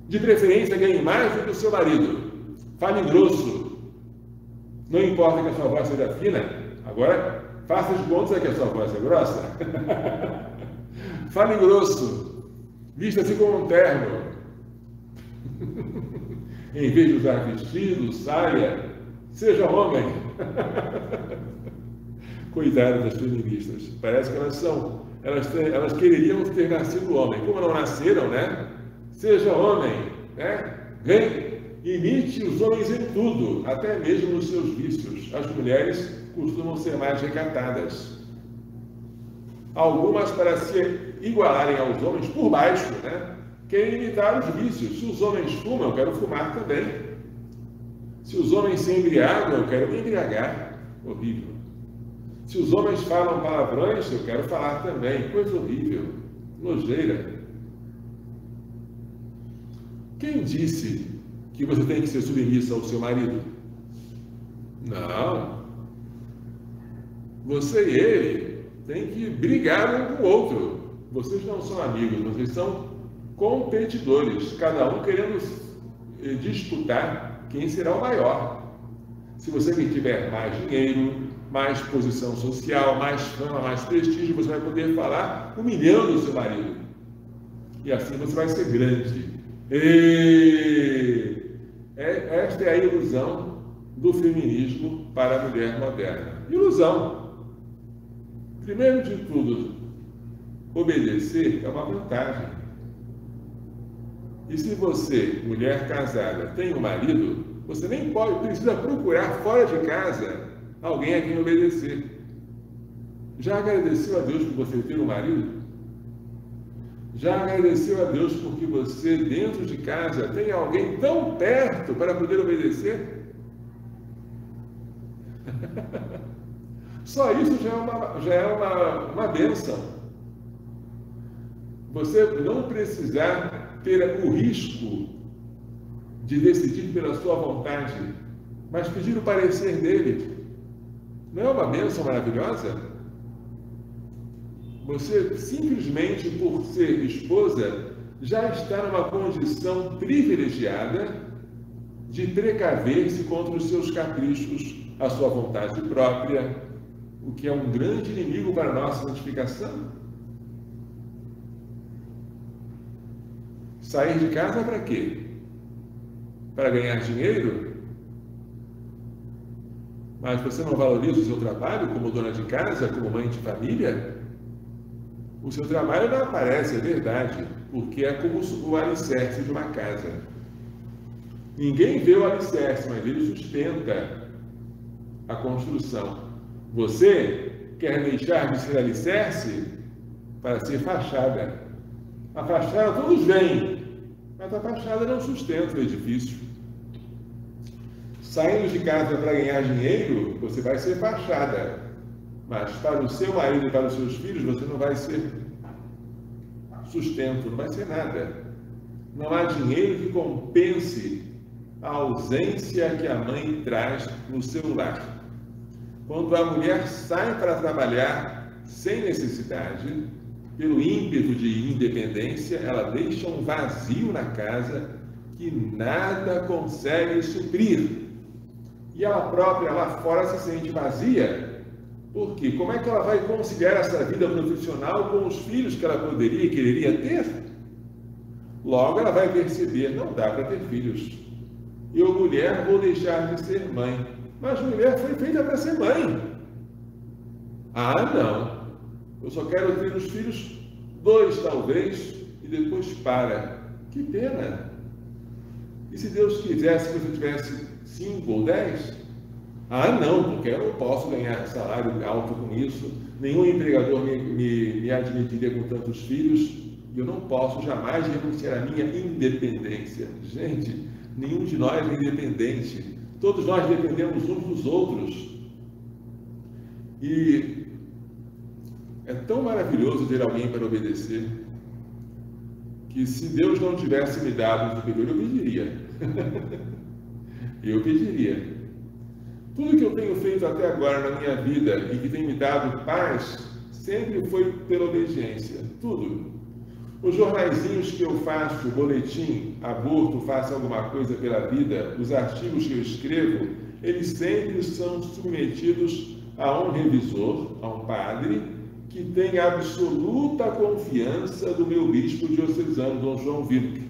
De preferência, ganhe mais do que o seu marido. Fale grosso. Não importa que a sua voz seja fina. Agora, faça de conta que a sua voz é grossa. Fale grosso. Vista-se como um terno. Em vez de usar vestido, saia, seja homem. Coitado das feministas. Parece que elas queriam ter nascido homem. Como não nasceram, né? Seja homem, né? Imite os homens em tudo, até mesmo nos seus vícios. As mulheres costumam ser mais recatadas. Algumas, para se igualarem aos homens por baixo, né? Querem imitar os vícios. Se os homens fumam, eu quero fumar também. Se os homens se embriagam, eu quero me embriagar. Horrível. Se os homens falam palavrões, eu quero falar também. Coisa horrível. Nojeira. Quem disse que você tem que ser submissa ao seu marido? Não. Você e ele têm que brigar um com o outro. Vocês não são amigos, vocês são competidores, cada um querendo disputar quem será o maior. Se você tiver mais dinheiro, mais posição social, mais fama, mais prestígio, você vai poder falar humilhando o seu marido. E assim você vai ser grande. Esta é a ilusão do feminismo para a mulher moderna. Ilusão. Primeiro de tudo, obedecer é uma vantagem. E se você, mulher casada, tem um marido, você nem precisa procurar fora de casa alguém a quem obedecer. Já agradeceu a Deus por você ter um marido? Já agradeceu a Deus porque você, dentro de casa, tem alguém tão perto para poder obedecer? Só isso já é uma bênção. Você não precisar ter o risco de decidir pela sua vontade, mas pedir o parecer dele. Não é uma bênção maravilhosa? Você, simplesmente por ser esposa, já está numa condição privilegiada de precaver-se contra os seus caprichos, a sua vontade própria, o que é um grande inimigo para a nossa santificação. Sair de casa para quê? Para ganhar dinheiro? Mas você não valoriza o seu trabalho como dona de casa, como mãe de família? O seu trabalho não aparece, é verdade, porque é como o alicerce de uma casa. Ninguém vê o alicerce, mas ele sustenta a construção. Você quer deixar de ser alicerce para ser fachada. A fachada todos veem, mas a fachada não sustenta o edifício. Saindo de casa para ganhar dinheiro, você vai ser fachada. Mas para o seu marido e para os seus filhos, você não vai ser sustento, não vai ser nada. Não há dinheiro que compense a ausência que a mãe traz no seu lar. Quando a mulher sai para trabalhar sem necessidade, pelo ímpeto de independência, ela deixa um vazio na casa que nada consegue suprir. E ela própria lá fora se sente vazia. Por quê? Como é que ela vai conciliar essa vida profissional com os filhos que ela poderia e quereria ter? Logo ela vai perceber, não dá para ter filhos. Eu, mulher, vou deixar de ser mãe. Mas mulher foi feita para ser mãe. Ah, não. Eu só quero ter os filhos, 2 talvez, e depois para. Que pena. E se Deus quisesse que você tivesse 5 ou 10? Ah, não, porque eu não posso ganhar salário alto com isso, nenhum empregador me admitiria com tantos filhos, e eu não posso jamais renunciar à minha independência. Gente, nenhum de nós é independente, todos nós dependemos uns dos outros. E É tão maravilhoso ter alguém para obedecer, que se Deus não tivesse me dado um superior, eu pediria. Eu pediria. Tudo que eu tenho feito até agora na minha vida e que tem me dado paz, sempre foi pela obediência. Tudo. Os jornaizinhos que eu faço, o boletim, aborto, faça alguma coisa pela vida, os artigos que eu escrevo, eles sempre são submetidos a um revisor, a um padre, que tem absoluta confiança do meu bispo diocesano, Dom João Vitor.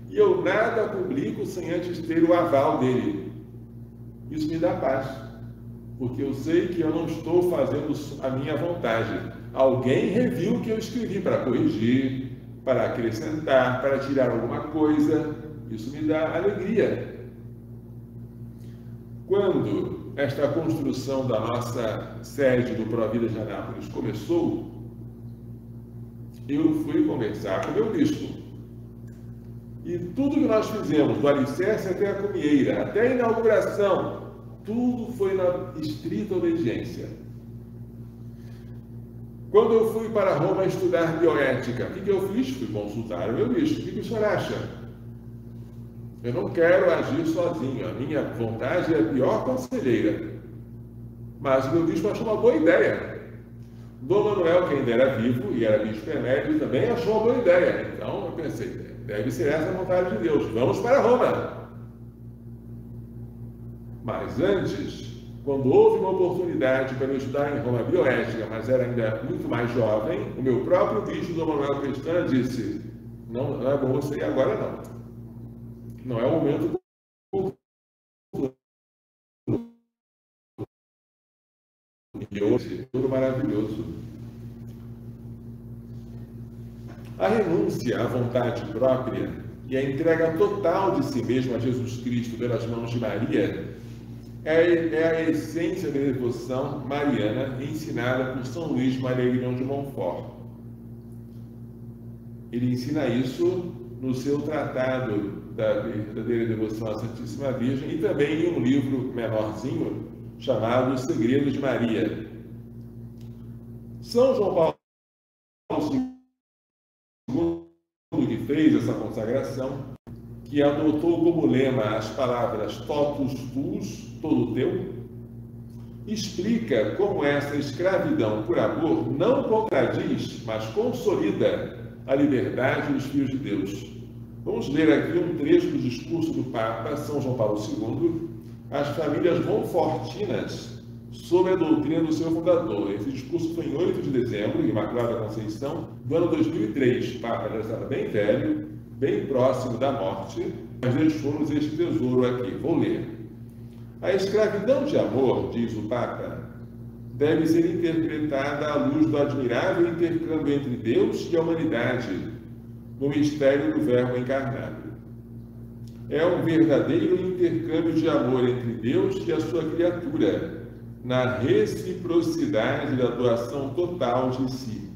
E eu nada publico sem antes ter o aval dele. Isso me dá paz, porque eu sei que eu não estou fazendo a minha vontade. Alguém reviu o que eu escrevi para corrigir, para acrescentar, para tirar alguma coisa. Isso me dá alegria. Quando esta construção da nossa sede do Provida de Anápolis começou, eu fui conversar com o meu bispo. E tudo que nós fizemos, do alicerce até a cumieira, até a inauguração, tudo foi na estrita obediência. Quando eu fui para Roma estudar bioética, o que eu fiz? Fui consultar o meu bispo. O que o senhor acha? Eu não quero agir sozinho. A minha vontade é a pior conselheira. Mas o meu bispo achou uma boa ideia. Dom Manuel, que ainda era vivo e era bispo emérito, também achou uma boa ideia. Então eu pensei, deve ser essa a vontade de Deus. Vamos para Roma. Mas antes, quando houve uma oportunidade para eu estudar em Roma bioética, mas era ainda muito mais jovem, o meu próprio bispo, Dom Manuel Pestana, disse: não é bom você ir agora, não. Não é o momento. E hoje, tudo maravilhoso. A renúncia à vontade própria e a entrega total de si mesmo a Jesus Cristo pelas mãos de Maria é a essência da devoção mariana ensinada por São Luís Maria Grignion de Montfort. Ele ensina isso no seu tratado da verdadeira devoção à Santíssima Virgem e também em um livro menorzinho chamado Os Segredos de Maria. São João Paulo II, que fez essa consagração, que adotou como lema as palavras totus tuus, todo teu, explica como essa escravidão por amor não contradiz, mas consolida a liberdade dos filhos de Deus. Vamos ler aqui um trecho do discurso do Papa São João Paulo II às famílias monfortinas sobre a doutrina do seu fundador. Esse discurso foi em 8 de dezembro, em Imaculada Conceição, do ano 2003. O Papa já estava bem velho, bem próximo da morte, mas deixou-nos este tesouro aqui. Vou ler. A escravidão de amor, diz o Papa, deve ser interpretada à luz do admirável intercâmbio entre Deus e a humanidade, no mistério do Verbo encarnado. É um verdadeiro intercâmbio de amor entre Deus e a sua criatura, na reciprocidade da doação total de si.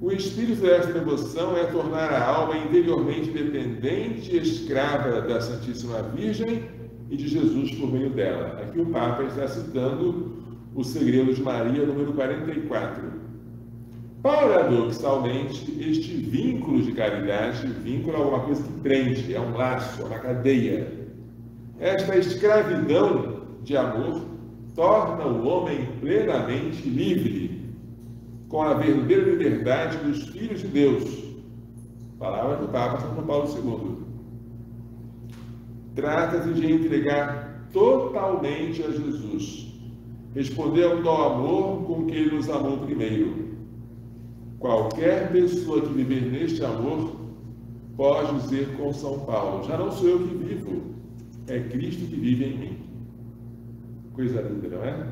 O espírito desta devoção é tornar a alma interiormente dependente e escrava da Santíssima Virgem e de Jesus por meio dela. Aqui o Papa está citando o Segredo de Maria, número 44. Paradoxalmente, este vínculo de caridade, vínculo é alguma coisa que prende, é um laço, é uma cadeia. Esta escravidão de amor torna o homem plenamente livre, com a verdadeira liberdade dos filhos de Deus. Palavra do Papa São João Paulo II. Trata-se de entregar totalmente a Jesus, respondendo ao amor com que Ele nos amou primeiro. Qualquer pessoa que viver neste amor pode dizer com São Paulo: já não sou eu que vivo, é Cristo que vive em mim. Coisa linda, não é?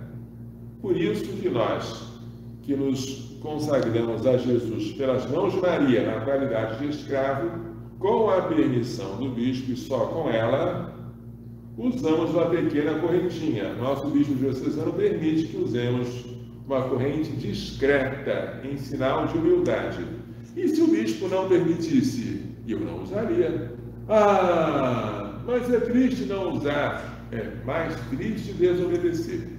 Por isso que nós, que nos consagramos a Jesus pelas mãos de Maria, na qualidade de escravo, com a permissão do bispo e só com ela, usamos uma pequena correntinha. Nosso bispo diocesano permite que usemos uma corrente discreta, em sinal de humildade. E se o bispo não permitisse? Eu não usaria. Ah, mas é triste não usar. É mais triste desobedecer.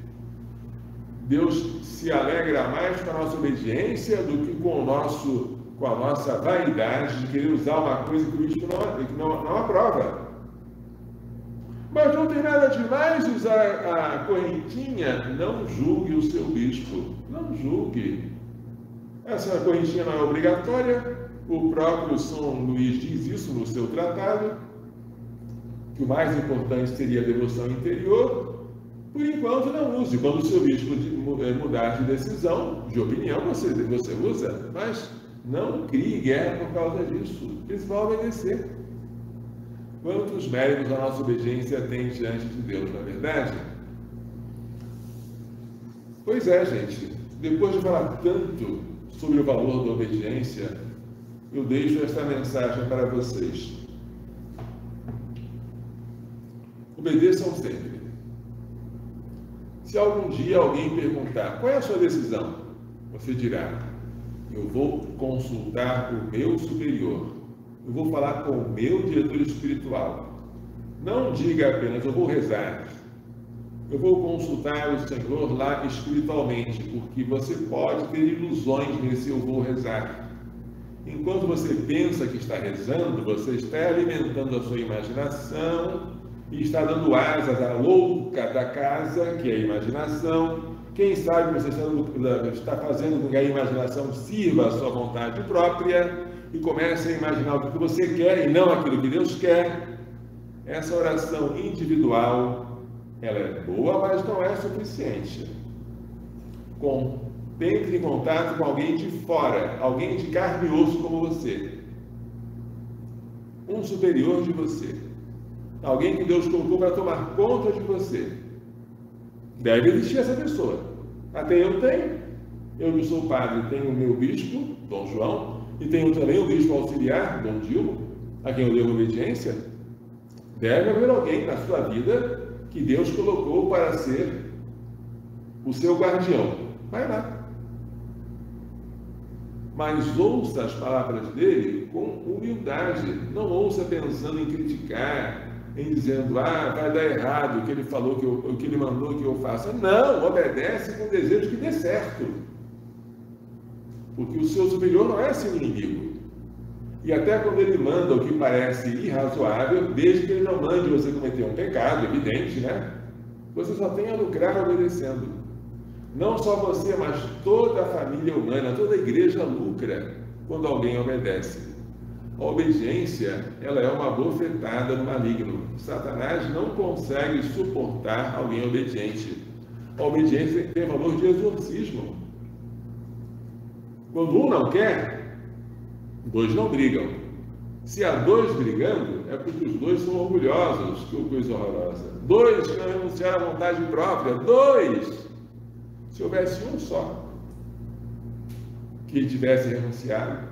Deus se alegra mais com a nossa obediência do que com a nossa vaidade de querer usar uma coisa que o bispo não aprova. Mas não tem nada demais usar a correntinha. Não julgue o seu bispo. Não julgue. Essa correntinha não é obrigatória. O próprio São Luís diz isso no seu tratado, que o mais importante seria a devoção interior. Por enquanto, não use. Quando o seu bispo mudar de decisão, de opinião, você usa, mas não crie guerra por causa disso. Eles vão obedecer. Quantos méritos a nossa obediência tem diante de Deus, não é verdade? Pois é, gente. Depois de falar tanto sobre o valor da obediência, eu deixo esta mensagem para vocês. Obedeçam sempre. Se algum dia alguém perguntar qual é a sua decisão, você dirá: eu vou consultar o meu superior. Eu vou falar com o meu diretor espiritual. Não diga apenas, eu vou rezar. Eu vou consultar o Senhor lá espiritualmente, porque você pode ter ilusões nesse eu vou rezar. Enquanto você pensa que está rezando, você está alimentando a sua imaginação e está dando asas à louca da casa, que é a imaginação. Quem sabe você está fazendo com que a imaginação sirva à sua vontade própria e comece a imaginar o que você quer e não aquilo que Deus quer. Essa oração individual, ela é boa, mas não é suficiente. Entre em contato com alguém de fora, alguém de carne e osso como você, um superior de você, alguém que Deus colocou para tomar conta de você. Deve existir essa pessoa. Até eu tenho. Eu que sou padre, tenho o meu bispo, Dom João, e tenho também o bispo auxiliar, Dom Dilma, a quem eu devo obediência. Deve haver alguém na sua vida que Deus colocou para ser o seu guardião. Vai lá. Mas ouça as palavras dele com humildade. Não ouça pensando em criticar, em dizendo, vai dar errado o que ele falou, o que ele mandou que eu faça. Não, obedece com o desejo que dê certo. Porque o seu superior não é seu inimigo. E até quando ele manda o que parece irrazoável, desde que ele não mande você cometer um pecado, evidente, né? Você só tem a lucrar obedecendo. Não só você, mas toda a família humana, toda a igreja lucra quando alguém obedece. A obediência, ela é uma bofetada no maligno. Satanás não consegue suportar alguém obediente. A obediência tem valor de exorcismo. Quando um não quer, dois não brigam. Se há dois brigando, é porque os dois são orgulhosos, que coisa horrorosa. Dois que não renunciaram à vontade própria, dois! Se houvesse um só que tivesse renunciado,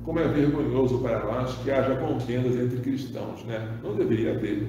como é vergonhoso para nós que haja contendas entre cristãos, né? Não deveria haver.